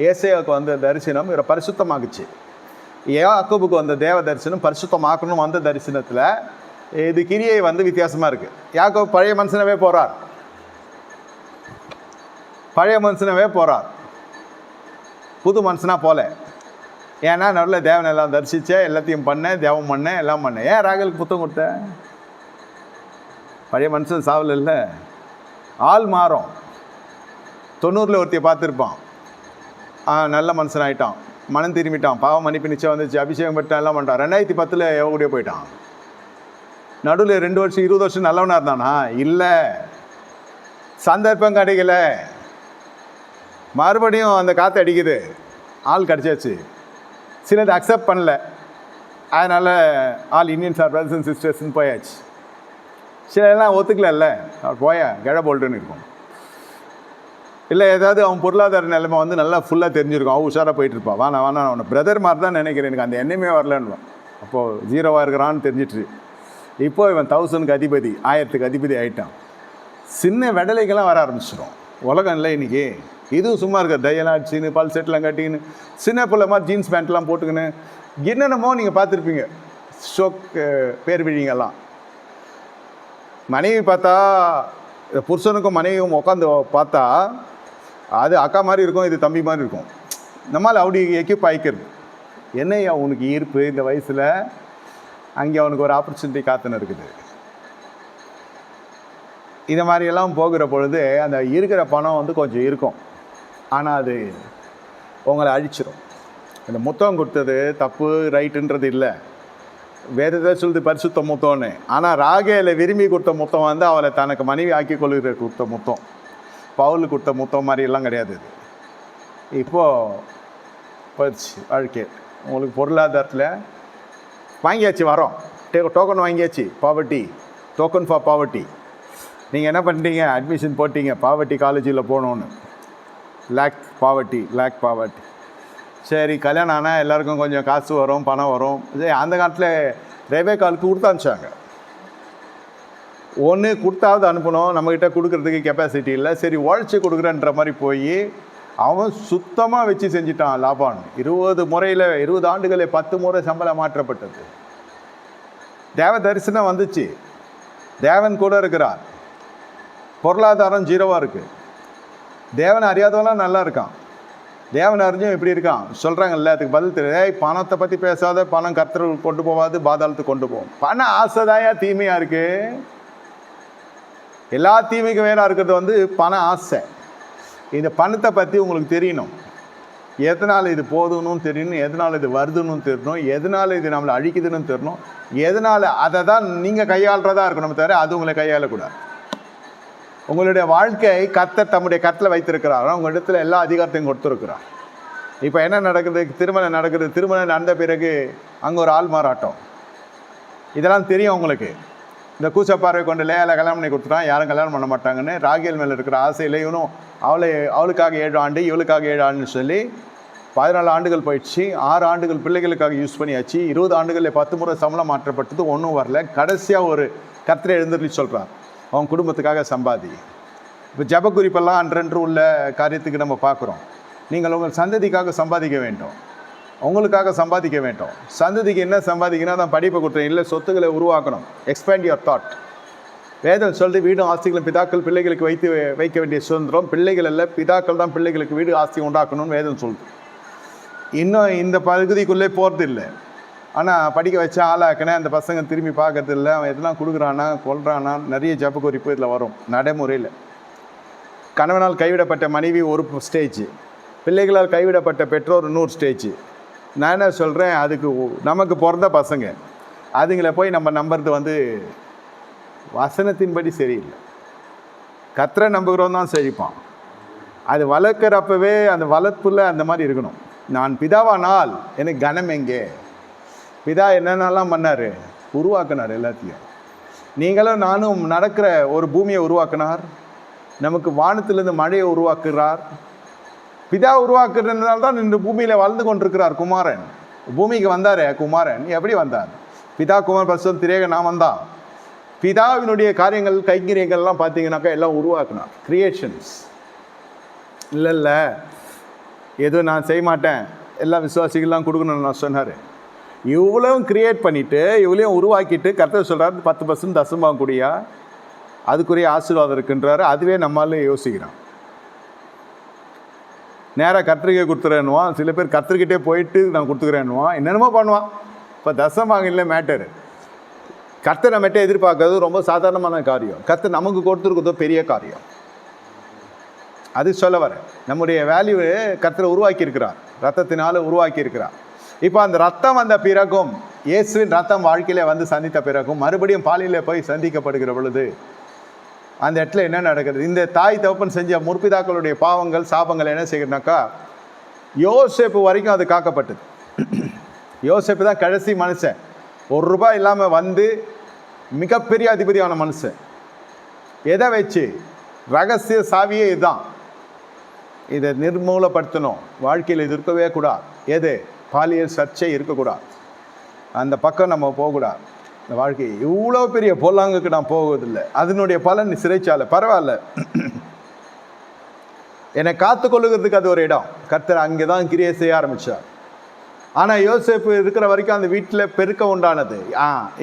ஏசேயாவுக்கு வந்த தரிசனம் இவரை பரிசுத்தமாக்குச்சு. யாக்கோபுக்கு வந்த தேவ தரிசனம் பரிசுத்தமாக்கணும். வந்த தரிசனத்தில் இது கிரியை வந்து வித்தியாசமாக இருக்குது. யாக்கோபு பழைய மனுஷனவே போகிறார், புது மனுஷனாக போல. ஏன்னா நல்ல தேவன் எல்லாம் தரிசித்தேன், எல்லாத்தையும் பண்ணேன், தேவம் பண்ணேன், எல்லாம் பண்ணேன். ஏன் ராகலுக்கு புத்தகம் கொடுத்தேன்? பழைய மனுஷன் சாவல் இல்லை, ஆள் மாறும். 90 ஒருத்தையை பார்த்துருப்பான், நல்ல மனுஷன் ஆகிட்டான், மனம் திரும்பிட்டான், பாவம் மன்னிப்பு நிச்சயம் வந்துச்சு, அபிஷேகம் பெற்றான், எல்லாம் பண்ணிட்டான். 2010 எவ்வளோ போயிட்டான். நடுவில் 2 வருஷம் 20 வருஷம் நல்லவனாக இருந்தானா? இல்லை, சந்தர்ப்பம் கிடைக்கல. மறுபடியும் அந்த காற்று அடிக்குது, ஆள் கிடச்சாச்சு. சிலது அக்செப்ட் பண்ணல, அதனால் all Indians are brothers and சிஸ்டர்ஸ்ன்னு போயாச்சு. சிலதெல்லாம் ஒத்துக்கல, அவர் போயா கெழ போல்ட்டுன்னு இருக்கும். இல்லை ஏதாவது அவன் பொருளாதார நிலைமை வந்து நல்லா ஃபுல்லாக தெரிஞ்சிருக்கும், அவன் உஷாராக போயிட்டுருப்பான். வானா அவனை பிரதர் மாதிரி தான் நினைக்கிறேன், எனக்கு அந்த எண்ணமே வரலன்னு. அப்போது 0 இருக்கிறான்னு தெரிஞ்சிட்டு. இப்போது இவன் 1000க்கு அதிபதி, 1000க்கு அதிபதி ஆகிட்டான். சின்ன வெடலைக்கெல்லாம் வர ஆரம்பிச்சிடும் உலகம். இல்லை இன்றைக்கி இதுவும் சும்மா இருக்க, தையெல்லாம் அடிச்சுன்னு, பல் செட்டெலாம் கட்டின்னு, சின்ன பிள்ளை மாதிரி ஜீன்ஸ் பேண்ட்லாம் போட்டுக்கின்னு என்னென்னமோ நீங்கள் பார்த்துருப்பீங்க. ஷோக் பேர் விழிங்கெல்லாம். மனைவி பார்த்தா, புருஷனுக்கும் மனைவியும் உட்காந்து பார்த்தா அது அக்கா மாதிரி இருக்கும், இது தம்பி மாதிரி இருக்கும். நம்மளால் அப்படி எக்யூப் ஆகிக்கிறது. என்னையா உனக்கு ஈர்ப்பு இந்த வயசில்? அங்கே அவனுக்கு ஒரு ஆப்பர்ச்சுனிட்டி காத்துன்னு இருக்குது. இதை மாதிரியெல்லாம் போகிற பொழுது அந்த இருக்கிற பணம் வந்து கொஞ்சம் இருக்கும், ஆனால் அது உங்களை அழிச்சிடும். இந்த முத்தம் கொடுத்தது தப்பு ரைட்டுன்றது இல்லை. வேதத்தை சொல்லுது பரிசுத்த முத்தம்னு. ஆனால் ராகேல விரும்பி கொடுத்த முத்தம் வந்து அவளை தனக்கு மனைவி ஆக்கி கொள்கிற கொடுத்த முத்தம். பவுல் கொடுத்த முத்தம் மாதிரி எல்லாம் கிடையாது. இப்போது போயிடுச்சு வாழ்க்கை. உங்களுக்கு பொருளாதாரத்தில் வாங்கியாச்சு, வரோம் டோக்கன் வாங்கியாச்சு, பாவர்ட்டி டோக்கன் ஃபார் பாவர்ட்டி. நீங்கள் என்ன பண்ணிட்டீங்க? அட்மிஷன் போட்டிங்க பாவர்ட்டி காலேஜில் போகணுன்னு. லேக் பாவர்ட்டி. சரி, கல்யாணம் ஆனால் எல்லாருக்கும் கொஞ்சம் காசு வரும், பணம் வரும். அந்த காலத்தில் ரெபேக்காலுக்கு கொடுத்தாச்சாங்க. ஒன்று கொடுத்தாவது அனுப்பணும், நம்மக்கிட்ட கொடுக்குறதுக்கு கெப்பாசிட்டி இல்லை, சரி உழைச்சி கொடுக்குறேன்ற மாதிரி போய் அவன் சுத்தமாக வச்சு செஞ்சிட்டான் லாபான். 20 ஆண்டுகளே 10 முறை சம்பளம் மாற்றப்பட்டது. தேவ தரிசனம் வந்துச்சு, தேவன் கூட இருக்கிறார், பொருளாதாரம் ஜீரோவாக இருக்குது. தேவனை அறியாதவெல்லாம் நல்லா இருக்கான், தேவனை அறிஞ்சும் இப்படி இருக்கான். சொல்கிறாங்கல்ல, அதுக்கு பதில் தெரியாது. பணத்தை பற்றி பேசாத, பணம் கர்த்தருக்கு கொண்டு போகாது, பாதாளத்துக்கு கொண்டு போகும். பண ஆசைதாயா தீமையாக இருக்குது. எல்லா தீமைக்கும் வேறாக இருக்கிறது பண ஆசை. இந்த பணத்தை பற்றி உங்களுக்கு தெரியணும், எதனால் இது போதுன்னு தெரியணும், எதனால் இது வருதுன்னு தெரியணும், எதனால் இது நம்மளை அழிக்குதுன்னு தெரியணும், எதனால் அதை தான் நீங்கள் கையாளுறதா இருக்கணும் தவிர அது உங்களை கையாளக்கூடாது. உங்களுடைய வாழ்க்கையை கர்த்தர் தம்முடைய கருத்தில் வைத்திருக்கிறார், உங்களிடத்தில் எல்லா அதிகாரத்தையும் கொடுத்துருக்கிறார். இப்போ என்ன நடக்குது, திருமணம் நடக்குது, திருமணம் நடந்த பிறகு அங்கே ஒரு ஆள் மாறாட்டம், இதெல்லாம் தெரியும் உங்களுக்கு. இந்த கூச்சப்பார்வை கொண்டு லேயால கல்யாணம் பண்ணி கொடுத்துட்டான், யாரும் கல்யாணம் பண்ண மாட்டாங்கன்னு. ராகேல் மேலே இருக்கிற ஆசையில் இவனும் அவளுக்காக 7 ஆண்டு, இவளுக்காக 7 ஆண்டுன்னு சொல்லி 14 ஆண்டுகள் போயிடுச்சு. 6 ஆண்டுகள் பிள்ளைகளுக்காக யூஸ் பண்ணியாச்சு. 20 ஆண்டுகளில் 10 முறை சம்பளம் மாற்றப்பட்டது, ஒன்றும் வரல. கடைசியாக ஒரு கர்த்தரை எழுந்துட்டு சொல்கிறான், அவன் குடும்பத்துக்காக சம்பாதி. இப்போ ஜப குறிப்பெல்லாம் அன்றன்று உள்ள காரியத்துக்கு நம்ம பார்க்குறோம். நீங்கள் உங்கள் சந்ததிக்காக சம்பாதிக்க வேண்டும், உங்களுக்காக சம்பாதிக்க வேண்டும். சந்ததிக்கு என்ன சம்பாதிக்கணும், தான் படிப்பை கொடுத்தேன் இல்லை, சொத்துக்களை உருவாக்கணும். Expand your thought. வேதம் சொல்லுது, வீடும் ஆஸ்திகளும் பிதாக்கள் பிள்ளைகளுக்கு வைக்க வேண்டிய சுதந்திரம். பிள்ளைகள் அல்ல, பிதாக்கள் தான் பிள்ளைகளுக்கு வீடு ஆஸ்தி உண்டாக்கணும்னு வேதம் சொல்லுது. இன்னும் இந்த பகுதிக்குள்ளே போகிறது இல்லை. ஆனால் படிக்க வச்சா ஆளாக்கினேன், அந்த பசங்க திரும்பி பார்க்கறது இல்லை, அவன் எதெல்லாம் கொடுக்குறானா கொள்றானா, நிறைய ஜப குறிப்பு இதில் வரும் நடைமுறையில். கணவனால் கைவிடப்பட்ட மனைவி ஒரு ஸ்டேஜ், பிள்ளைகளால் கைவிடப்பட்ட பெற்றோர் 100 ஸ்டேஜ். நான் என்ன சொல்கிறேன், அதுக்கு நமக்கு பிறந்த பசங்க அதுங்களை போய் நம்ம நம்புறது வசனத்தின்படி சரியில்லை. கர்த்தரை நம்புகிறோம் தான் செழிப்பான். அது வளர்க்குறப்பவே அந்த வளர்ப்பில் அந்த மாதிரி இருக்கணும். நான் பிதாவானால் எனக்கு கனம் எங்கே? பிதா என்னென்னலாம் பண்ணார், உருவாக்கினார் எல்லாத்தையும். நீங்களும் நானும் நடக்கிற ஒரு பூமியை உருவாக்கினார், நமக்கு வானத்திலிருந்து மழையை உருவாக்குகிறார். பிதா உருவாக்குறதுனால தான் இந்த பூமியில் வாழ்ந்து கொண்டிருக்கிறார் குமாரன். பூமிக்கு வந்தார் குமாரன். எப்படி வந்தார்? பிதா குமார் பரிசுத்த திரேக நான் வந்தான். பிதாவினுடைய காரியங்கள் கைங்கரியங்கள்லாம் பார்த்தீங்கன்னாக்கா எல்லாம் உருவாக்குனார், கிரியேஷன்ஸ். இல்லை ஏதோ நான் செய்ய மாட்டேன், எல்லா விசுவாசிகள்லாம் கொடுக்கணும்னு நான் சொன்னார். இவ்வளவும் கிரியேட் பண்ணிவிட்டு இவ்வளையும் உருவாக்கிட்டு கர்த்தர் சொல்கிறார் 10% தசமம் கூடியா, அதுக்குரிய ஆசீர்வாதம் இருக்குன்றாரு. அதுவே நம்மளால யோசிக்கிறோம். நேராக கர்த்தருக்கே கொடுத்துறேன்னுவான். சில பேர் கர்த்தர்கிட்டே போயிட்டு நான் கொடுத்துக்கிறேன்னுவான், என்னென்னமோ பண்ணுவான். இப்போ தசமாக இல்லை மேட்டரு. கர்த்தர் நம்மகிட்ட எதிர்பார்க்கறது ரொம்ப சாதாரணமான காரியம், கர்த்தர் நமக்கு கொடுத்துருக்கிறதோ பெரிய காரியம். அது சொல்ல வர நம்முடைய வேல்யூ கர்த்தரை உருவாக்கியிருக்கிறார், ரத்தத்தினால உருவாக்கியிருக்கிறார். இப்போ அந்த ரத்தம் வந்த பிறகும், இயேசுவின் ரத்தம் வாழ்க்கையில சந்தித்த பிறகும் மறுபடியும் பாலியல போய் சந்திக்கப்படுகிற பொழுது அந்த இடத்துல என்ன நடக்குது? இந்த தாய் தகப்பன் செஞ்ச முற்பிதாக்களுடைய பாவங்கள் சாபங்கள் என்ன செய்யணும்னாக்கா, யோசேப்பு வரைக்கும் அது காக்கப்பட்டது. யோசேப்பு தான் கடைசி மனுஷன், ₹1 இல்லாமல் மிகப்பெரிய அதிபதியான மனுஷன். எதை வச்சு? ரகசிய சாவியே இதுதான். இதை நிர்மூலப்படுத்தணும், வாழ்க்கையில் இது இருக்கவே கூடாது. எது? பாலியல் சர்ச்சை இருக்கக்கூடாது, அந்த பக்கம் நம்ம போகக்கூடாது. இந்த வாழ்க்கை இவ்வளோ பெரிய பொல்லாங்குக்கு நான் போவதில்லை, அதனுடைய பலன் சிறைச்சாலை. பரவாயில்ல, என்னை காத்து கொள்ளுகிறதுக்கு அது ஒரு இடம். கர்த்தர் அங்கே தான் கிரியை செய்ய ஆரம்பித்தார். ஆனால் யோசேப்பு இருக்கிற வரைக்கும் அந்த வீட்டில் பெருக்க உண்டானது.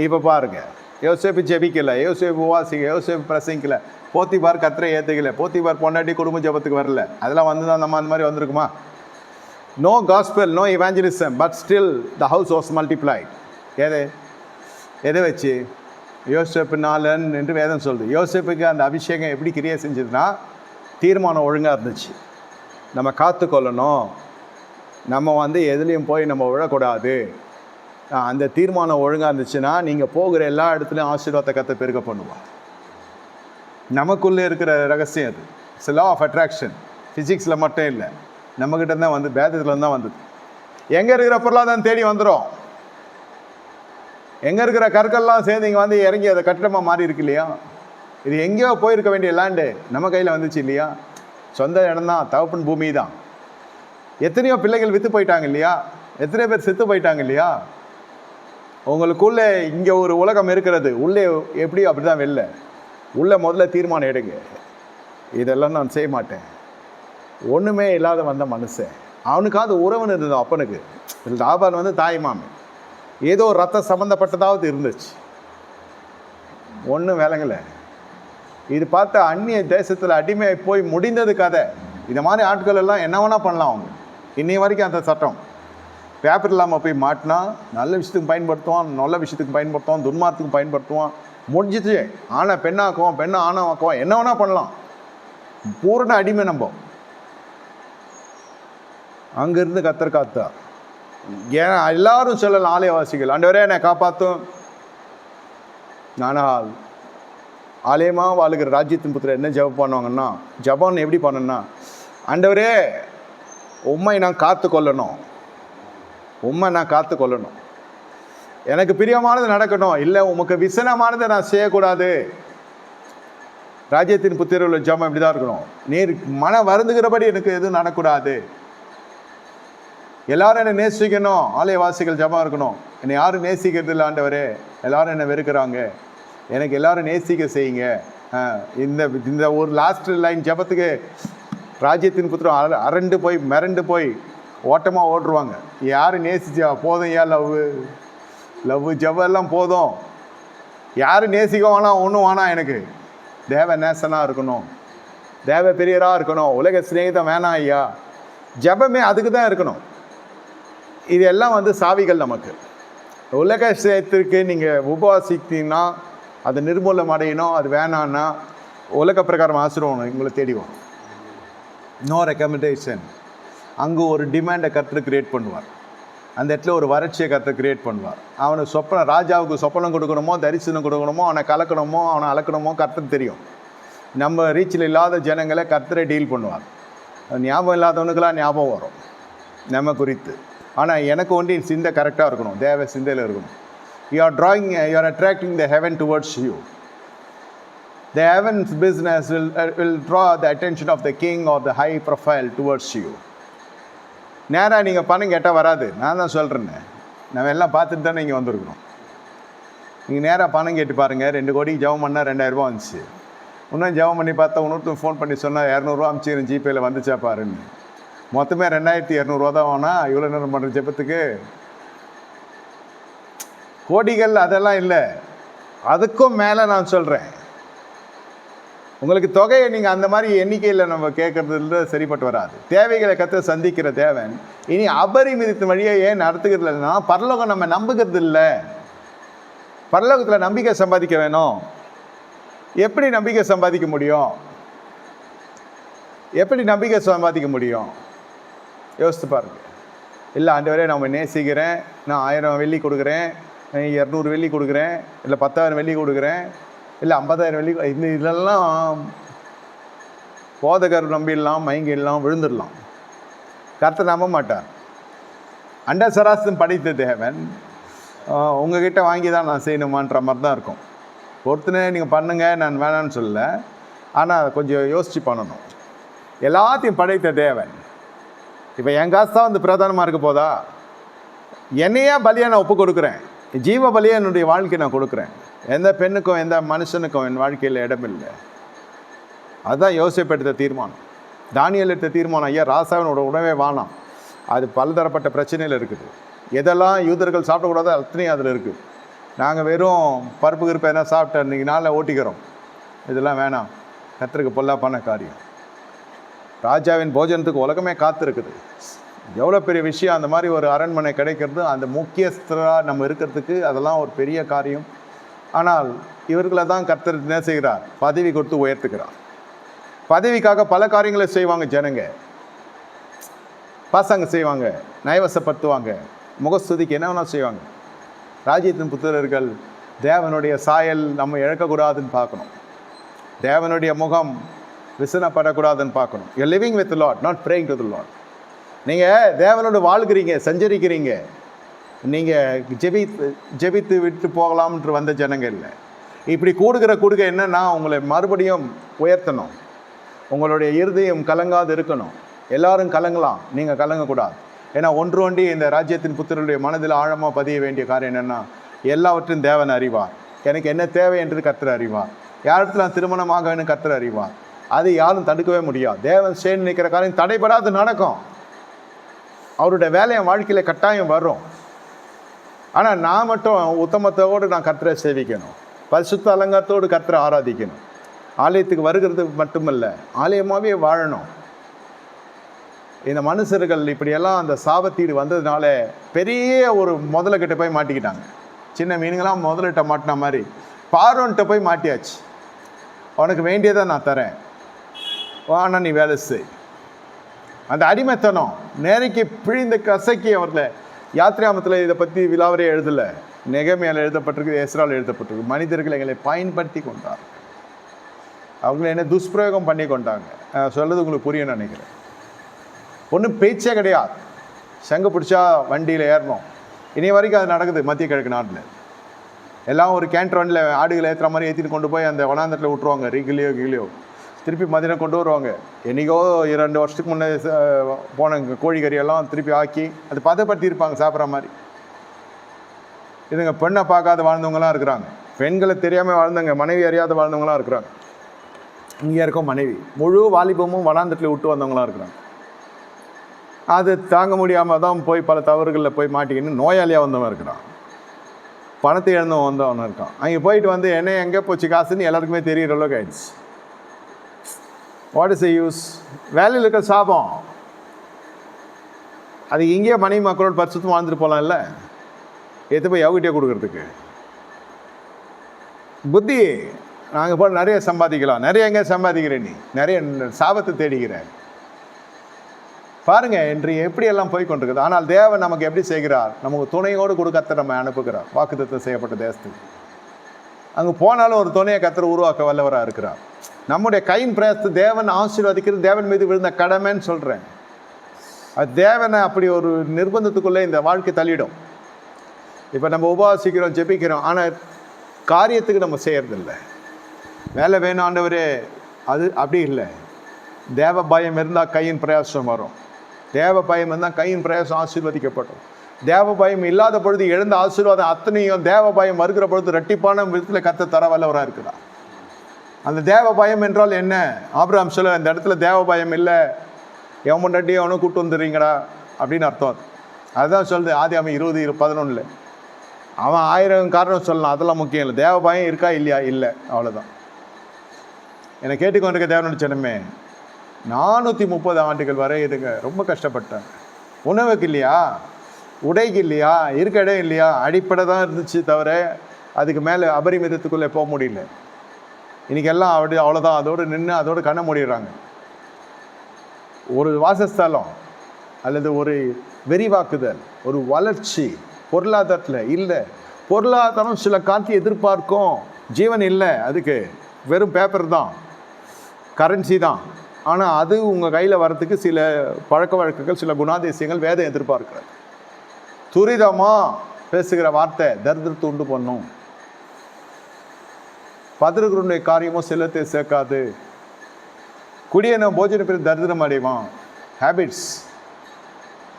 இப்போ பாருங்க, யோசேப்பு ஜெபிக்கலை, யோசேப்பு வாசிக்க, யோசேப்பு பிரசங்கிக்கல, போத்திபார் கர்த்தரை ஏற்றுக்கல, போத்திபார் பொண்டாட்டி குடும்ப ஜபத்துக்கு வரல. அதெல்லாம் தான் நம்ம அந்த மாதிரி வந்திருக்குமா? No gospel, no evangelism, but still the house was multiplied. எதை வச்சு? யோசேப்புனாலன் என்று வேதம் சொல்லுது. யோசேப்புக்கு அந்த அபிஷேகம் எப்படி கிரியை செஞ்சதுன்னா, தீர்மானம் ஒழுங்காக இருந்துச்சு. நம்ம காத்துக்கொள்ளணும், நம்ம எதுலேயும் போய் நம்ம விழக்கூடாது. அந்த தீர்மானம் ஒழுங்காக இருந்துச்சுன்னா நீங்கள் போகிற எல்லா இடத்துலையும் ஆசீர்வாதத்தை கத்த பெருக்க பண்ணுவோம். நமக்குள்ளே இருக்கிற ரகசியம் அது. It's law of attraction. ஃபிசிக்ஸில் மட்டும் இல்லை, நம்மக்கிட்ட தான் வேதத்தில் தான் வந்தது. எங்கே இருக்கிற பொருளாதாரம் தேடி வந்துடும். எங்கே இருக்கிற கற்கள்லாம் சேர்ந்து இங்கே இறங்கி அதை கட்டிடமாக மாறி இருக்கு இல்லையா? இது எங்கேயோ போயிருக்க வேண்டிய லேண்டு நம்ம கையில் வந்துச்சு இல்லையா? சொந்த இடம் தான், தகப்பன் பூமி தான். எத்தனையோ பிள்ளைகள் விற்று போயிட்டாங்க இல்லையா? எத்தனை பேர் செத்து போயிட்டாங்க இல்லையா? உங்களுக்குள்ளே இங்கே ஒரு உலகம் இருக்கிறது, உள்ளே எப்படியோ அப்படி தான் வெளில. முதல்ல தீர்மானம் எடுங்க, இதெல்லாம் நான் செய்ய மாட்டேன். ஒன்றுமே இல்லாத வந்த மனுஷன், அவனுக்காவது உறவுன்னு இருந்தது அப்பனுக்கு. லாபான் வந்து தாய் மாமன், ஏதோ ரத்த சம்மந்தப்பட்டதாவது இருந்துச்சு, ஒன்றும் விளங்கலை. இது பார்த்து அந்நிய தேசத்தில் அடிமையை போய் முடிந்தது கதை. இந்த மாதிரி ஆட்கள் எல்லாம் என்ன வேணால் பண்ணலாம். அவங்க இன்னைய வரைக்கும் அந்த சட்டம் பேப்பர் இல்லாமல் போய் மாட்டினா நல்ல விஷயத்துக்கு பயன்படுத்துவான், நல்ல விஷயத்துக்கு பயன்படுத்துவான், துன்மார்த்துக்கு பயன்படுத்துவான், முடிஞ்சிச்சு. ஆனால் பெண்ணாக்குவான், பெண்ணை ஆணாக்குவான், என்ன வேணால் பண்ணலாம். பூரண அடிமை நம்ம. அங்கேருந்து கத்தர் காத்தா. ஏன்னா எல்லாரும் சொல்லலாம், ஆலயவாசிகள், ஆண்டவரே என்னை காப்பாற்றும். ஆனால் ஆலயமாக வாழுகிற ராஜ்யத்தின் புத்திர என்ன ஜெபம் பண்ணுவாங்கன்னா, ஜெபம் எப்படி பண்ணணும்னா, ஆண்டவரே உம்மை நான் காத்து கொள்ளணும், உம்மை நான் காத்து கொள்ளணும், எனக்கு பிரியமானது நடக்கணும், இல்லை உமக்கு விசனமானதை நான் செய்யக்கூடாது. ராஜ்யத்தின் புத்திர உள்ள ஜெபம் இப்படி தான் இருக்கணும். நீர் மன வருந்துகிறபடி எனக்கு எதுவும் நடக்கூடாது. எல்லாரும் என்னை நேசிக்கணும். ஆலயவாசிகள் ஜெபம் இருக்கணும், என்னை யாரும் நேசிக்கிறது இல்லை ஆண்டவரே, எல்லாரும் என்னை வெறுக்கிறாங்க, எனக்கு எல்லாரும் நேசிக்க செய்யுங்க. இந்த ஒரு லாஸ்ட் லைன் ஜபத்துக்கு ராஜ்யத்தின் புத்திரம் அரண்டு போய் மிரண்டு போய் ஓட்டமாக ஓடுருவாங்க. யாரும் நேசிச்சா போதும், ஏன் லவ் ஜபம் எல்லாம் போதும், யாரும் நேசிக்க வேணாம், ஒன்றும் வேணாம், எனக்கு தேவ நேசனாக இருக்கணும், தேவ பெரியராக இருக்கணும், உலக சிநேகிதம் வேணாம் ஐயா. ஜபமே அதுக்கு தான் இருக்கணும். இது எல்லாம் வந்து சாவிகள் நமக்கு. உலக சிநேகத்திற்கு நீங்கள் உபவாசித்தீங்கன்னா அது நிர்மூலம் அடையணும், அது வேணான்னா உலக பிரகாரம் ஆசிரியணும் உங்களை தேடி வரும். No recommendation. அங்கே ஒரு டிமாண்டை கர்த்தர் கிரியேட் பண்ணுவார், அந்த இடத்துல ஒரு வறட்சியை கர்த்தர் கிரியேட் பண்ணுவார். அவனுக்கு சொப்பனம், ராஜாவுக்கு சொப்பனம் கொடுக்கணுமோ, தரிசனம் கொடுக்கணுமோ, அவனை கலக்கணுமோ, அவனை அளக்கணுமோ கர்த்தர் தெரியும். நம்ம ரீச்சில் இல்லாத ஜனங்களை கர்த்தரை டீல் பண்ணுவார். ஞாபகம் இல்லாதவனுக்கெல்லாம் ஞாபகம் வரும் நம்ம குறித்து. ஆனால் எனக்கு ஒன்றி சிந்தை கரெக்டாக இருக்கணும், தேவ சிந்தையில் இருக்கணும். You are attracting the heaven towards you. The heaven's business will draw the attention of the king or the high profile towards you. நேராக நீங்கள் பணம் கேட்டால் வராது, நான் தான் சொல்கிறேன்னு. நம்ம எல்லாம் பார்த்துட்டு தானே இங்கே வந்திருக்கணும். நீங்கள் நேராக பணம் கேட்டு பாருங்கள். 2 கோடிக்கு ஜெபம் பண்ணால் 2000 ரூபா வந்துச்சு. இன்னும் ஜெபம் பண்ணி பார்த்தா இன்னொருத்தர் ஃபோன் பண்ணி சொன்னால் 200 ரூபா அனுப்பிச்சிக்கிறேன் ஜிபேயில் வந்துச்சா பாருன்னு. மொத்தமே 2200 ரூபா தான் வேணா இவ்வளோ நேரம் பண்ணுற ஜெபத்துக்கு. கோடிகள் அதெல்லாம் இல்லை, அதுக்கும் மேலே நான் சொல்கிறேன். உங்களுக்கு தொகையை நீங்கள் அந்த மாதிரி எண்ணிக்கையில் நம்ம கேட்கறதுல சரிப்பட்டு வராது. தேவைகளை கற்று சந்திக்கிற தேவன் இனி அபரிமிதத்தின் வழியை ஏன் நடத்துகிறது இல்லைன்னா, பரலோகம் நம்ம நம்புகிறது இல்லை. பரலோகத்தில் நம்பிக்கை சம்பாதிக்க வேணும். எப்படி நம்பிக்கை சம்பாதிக்க முடியும்? எப்படி நம்பிக்கை சம்பாதிக்க முடியும்? யோசித்து பாருங்க. இல்லை ஆண்டவரே நம்ம நேசிக்கிறேன், நான் 1000 வெள்ளி கொடுக்குறேன், 200 வெள்ளி கொடுக்குறேன், இல்லை 10,000 வெள்ளி கொடுக்குறேன், இல்லை 50,000 வெள்ளி, இதெல்லாம் போதகர் நம்பிடலாம், மயங்கிடலாம், விழுந்துடலாம். கர்த்தர் நம்ப மாட்டார். அண்ட சராசரம் படைத்த தேவன் உங்ககிட்ட வாங்கி தான் நான் செய்யணுமான்ற மாதிரி தான் இருக்கும். பொறுத்துனே நீங்கள் பண்ணுங்கள், நான் வேணான்னு சொல்லலை. ஆனால் கொஞ்சம் யோசித்து பண்ணணும். எல்லாத்தையும் படைத்த தேவன் இப்போ என் காசு தான் வந்து பிரதானமாக இருக்க போதா? என்னையா பலியாக நான் ஒப்பு கொடுக்குறேன், ஜீவ பலியாக என்னுடைய வாழ்க்கையை நான் கொடுக்குறேன். எந்த பெண்ணுக்கும் எந்த மனுஷனுக்கும் என் வாழ்க்கையில் இடமில்லை. அதுதான் யோசேப்பு எடுத்த தீர்மானம், தானியேல் எடுத்த தீர்மானம். ஐயா ராசாவினோட உணவே வானாம், அது பலதரப்பட்ட பிரச்சனையில் இருக்குது. எதெல்லாம் யூதர்கள் சாப்பிடக்கூடாதோ அத்தனையும் அதில் இருக்குது. நாங்கள் வெறும் பருப்பு கிருப்பை என்ன சாப்பிட்டு இன்றைக்கி நாளில் ஓட்டிக்கிறோம். இதெல்லாம் வேணாம், கர்த்தருக்கு பொல்லாப்பான காரியம். ராஜாவின் போஜனத்துக்கு உலகமே காத்திருக்குது. எவ்வளோ பெரிய விஷயம் அந்த மாதிரி ஒரு அரண்மனை கிடைக்கிறது, அந்த முக்கியஸ்தராக நம்ம இருக்கிறதுக்கு அதெல்லாம் ஒரு பெரிய காரியம். ஆனால் இவர்களை தான் கர்த்தர் என்ன செய்கிறார்? பதவி கொடுத்து உயர்த்துக்கிறார். பதவிக்காக பல காரியங்களை செய்வாங்க ஜனங்க. பசங்க செய்வாங்க, நயவசப்படுத்துவாங்க, முகஸ்துதிக்கு என்ன வேணால் செய்வாங்க. ராஜ்யத்தின் புத்திரர்கள் தேவனுடைய சாயல் நம்ம இழக்கக்கூடாதுன்னு பார்க்கணும். தேவனுடைய முகம் விசனப்படக்கூடாதுன்னு பார்க்கணும். You living with Lord, not praying to the Lord. நீங்கள் தேவனோடு வாழ்கிறீங்க, சஞ்சரிக்கிறீங்க. நீங்கள் ஜெபித்து விட்டு போகலாம்ன்று வந்த ஜனங்க இல்லை. இப்படி கொடுக்க என்னன்னா உங்களை மறுபடியும் உயர்த்தணும். உங்களுடைய இருதயம் கலங்காது இருக்கணும். எல்லாரும் கலங்கலாம், நீங்கள் கலங்கக்கூடாது. ஏன்னா ஒன்றி இந்த ராஜ்யத்தின் புத்திரருடைய மனதில் ஆழமாக பதிய வேண்டிய காரியம் என்னென்னா, எல்லாவற்றையும் தேவன் அறிவார். எனக்கு என்ன தேவை என்று கர்த்தர் அறிவார். யாரிடத்துல நான் திருமணமாக வேணும் கர்த்தர் அறிவார். அது யாரும் தடுக்கவே முடியாது. தேவன் சேர்ந்து நிற்கிற காரியம் தடைபடாது நடக்கும். அவருடைய வேலை என் வாழ்க்கையில் கட்டாயம் வரும். ஆனால் நான் மட்டும் உத்தமத்தோடு நான் கர்த்தரை சேவிக்கணும், பரிசுத்த அலங்காரத்தோடு கர்த்தரை ஆராதிக்கணும். ஆலயத்துக்கு வருகிறது மட்டுமல்ல, ஆலயமாகவே வாழணும். இந்த மனுஷர்கள் இப்படியெல்லாம் அந்த சாபத்தீடு வந்ததுனால பெரிய ஒரு முதலைக்கிட்ட போய் மாட்டிக்கிட்டாங்க. சின்ன மீனுங்களாம் முதலிட்ட மாட்டின மாதிரி பார்வோன்கிட்ட போய் மாட்டியாச்சு. உனக்கு வேண்டியதை நான் தரேன், ஆனால் நீ வேலை செய். அந்த அடிமைத்தனம் நேரைக்கு பிழிந்த கசக்கி அவர்களை யாத்திராமத்தில் இதை பற்றி விலாவரே எழுதலை, நெகேமியாவில் எழுதப்பட்டிருக்கு, எஸ்ராவில் எழுதப்பட்டிருக்கு. மனிதர்கள் எங்களை பயன்படுத்தி கொண்டார், அவங்களை என்ன துஷ்பிரயோகம் பண்ணி கொண்டாங்க. சொல்கிறது உங்களுக்கு புரியும்னு நினைக்கிறேன். ஒன்றும் பேச்சே கிடையாது. சங்க பிடிச்சா வண்டியில் ஏறணும். இனி வரைக்கும் அது நடக்குது மத்திய கிழக்கு நாட்டில். எல்லாம் ஒரு கேன்ட்ரோனில் ஆடுகளை ஏற்றுற மாதிரி ஏற்றிட்டு கொண்டு போய் அந்த வனாந்தரத்தில் விட்ருவாங்க. கீழியோ திருப்பி மதியம் கொண்டு வருவாங்க. என்றைக்கோ 2 வருஷத்துக்கு முன்னே போன கோழிக்கறியெல்லாம் திருப்பி ஆக்கி அது பதப்படுத்தி இருப்பாங்க சாப்பிட்ற மாதிரி. இதுங்க பெண்ணை பார்க்காத வாழ்ந்தவங்களாம் இருக்கிறாங்க, பெண்களை தெரியாமல் வாழ்ந்தவங்க, மனைவி அறியாத வாழ்ந்தவங்களாம் இருக்கிறாங்க. இங்கே இருக்கும் மனைவி முழு வாலிபமும் வனாந்தரத்தில் விட்டு வந்தவங்களாம் இருக்கிறாங்க. அது தாங்க முடியாமல் தான் போய் பல தவறுகளில் போய் மாட்டிக்கின்னு நோயாளியாக வந்தவன் இருக்கிறான், பணத்தை இழந்தவன் வந்தவன் இருக்கான். அங்கே போயிட்டு வந்து என்ன எங்கே போச்சு காசுன்னு எல்லாருக்குமே தெரிகிற அளவுக்கு ஆயிடுச்சு. What is the use? வேலையில் இருக்கிற சாபம் அது இங்கேயே மனைவி மக்களோட பரிசுத்தமாக வாழ்ந்துட்டு போகலாம்ல, எது போய் எவகிட்டே கொடுக்கறதுக்கு புத்தி. நாங்கள் போய் நிறைய சம்பாதிக்கலாம், நிறைய எங்கே சம்பாதிக்கிறேன், நீ நிறைய சாபத்தை தேடிக்கிறேன். பாருங்க இன்று எப்படியெல்லாம் போய் கொண்டிருக்குது. ஆனால் தேவன் நமக்கு எப்படி செய்கிறார்? நமக்கு துணையோடு கூட கர்த்தர் நம்ம அனுப்புகிறார் வாக்குத்தத்தம் செய்யப்பட்ட தேசத்துக்கு. அங்கே போனாலும் ஒரு துணையை கர்த்தர் உருவாக்க வல்லவராக இருக்கிறார். நம்முடைய கையின் பிரயத்தை தேவன் ஆசீர்வதிக்கிறது தேவன் மீது விழுந்த கடமைன்னு சொல்கிறேன். அது தேவனை அப்படி ஒரு நிர்பந்தத்துக்குள்ளே இந்த வாழ்க்கை தள்ளிடும். இப்போ நம்ம உபவாசிக்கிறோம், ஜெபிக்கிறோம், ஆனால் காரியத்துக்கு நம்ம செய்யறதில்லை. வேலை வேணும் ஆண்டவரே, அது அப்படி இல்லை. தேவ பயம் இருந்தால் கையின் பிரயாசம் வரும். தேவ பயம் இருந்தால் கையின் பிரயாசம் ஆசீர்வதிக்கப்படும். தேவ பயம் இல்லாத பொழுது எழுந்த ஆசீர்வாதம் அத்தனையும் தேவ பயம் வருகிற பொழுது ரெட்டிப்பான விதத்தில் கர்த்தர் தர வல்லவராக இருக்கிறார். அந்த தேவ பயம் என்றால் என்ன? ஆபிரகாம் சொல்ல, இந்த இடத்துல தேவ பயம் இல்லை, எவன் முன்னாடி அவனும் கூப்பிட்டு வந்துடுறீங்கடா அப்படின்னு அர்த்தம். அதுதான் சொல்லுது ஆதியாகமம் 20:11. அவன் 1000 காரணம் சொல்லலாம், அதெல்லாம் முக்கியம் இல்லை. தேவ பயம் இருக்கா இல்லையா? இல்லை, அவ்வளோதான். என்னை கேட்டுக்கொண்டிருக்க தேவனுடைய ஜனமே, 430 ஆண்டுகள் வரை இதுங்க ரொம்ப கஷ்டப்பட்டாங்க. உணவுக்கு இல்லையா, உடைக்கு இல்லையா, இருக்க இடம் இல்லையா, அடிப்படை தான் இருந்துச்சு தவிர அதுக்கு மேலே அபரிமிதத்துக்குள்ளே போக முடியல. இன்றைக்கெல்லாம் அவ்வளோதான், அதோடு நின்று அதோடு கண்ண மூடிடுறாங்க. ஒரு வாசஸ்தலம் அல்லது ஒரு விரிவாக்குதல், ஒரு வளர்ச்சி பொருளாதாரத்தில் இல்லை. பொருளாதாரம் சில காட்சி எதிர்பார்க்கும், ஜீவன் இல்லை, அதுக்கு வெறும் பேப்பர் தான், கரன்சி தான். ஆனால் அது உங்கள் கையில் வர்றதுக்கு சில பழக்க வழக்கங்கள், சில குணாதிசயங்கள் வேதம் எதிர்பார்க்கிறது. துரிதமாக பேசுகிற வார்த்தை தரித்திரத்தை உண்டு பண்ணும். பதறுகளுடைய காரியமும் செல்லத்தை சேர்க்காது. குடியன போஜன பேர் தரித்திரம் அடைவான். ஹேபிட்ஸ்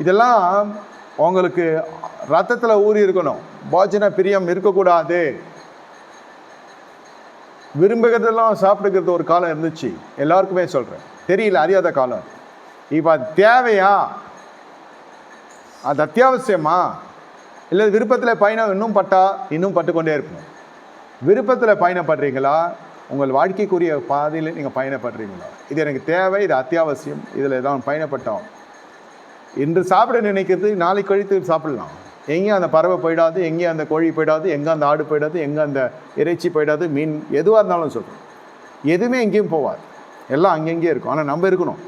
இதெல்லாம் உங்களுக்கு ரத்தத்தில் ஊறி இருக்கணும். போஜன பிரியம் இருக்கக்கூடாது. விரும்புகிறதெல்லாம் சாப்பிடுகிறது ஒரு காலம் இருந்துச்சு, எல்லாருக்குமே சொல்கிறேன், தெரியல, அறியாத காலம். இப்போ அது தேவையா? அது அத்தியாவசியமா? இல்லை விருப்பத்தில் பயணம் இன்னும் பட்டுக்கொண்டே இருப்போம். விருப்பத்தில் பயணப்படுறீங்களா? உங்கள் வாழ்க்கைக்குரிய பாதையில் நீங்கள் பயணப்படுறீங்களா? இது எனக்கு தேவை, இது அத்தியாவசியம், இதில் தான் பயணப்பட்டோம். இன்று சாப்பிட நினைக்கிறது நாளைக்கு கழித்து சாப்பிடலாம். எங்கேயும் அந்த பறவை போயிடாது, எங்கேயும் அந்த கோழி போயிடாது, எங்கே அந்த ஆடு போயிடாது, எங்கே அந்த இறைச்சி போயிடாது, மீன் எதுவாக இருந்தாலும் சொல்கிறோம். எதுவுமே எங்கேயும் போவாது, எல்லாம் அங்கெங்கே இருக்கும். ஆனால் நம்ம இருக்கணும்.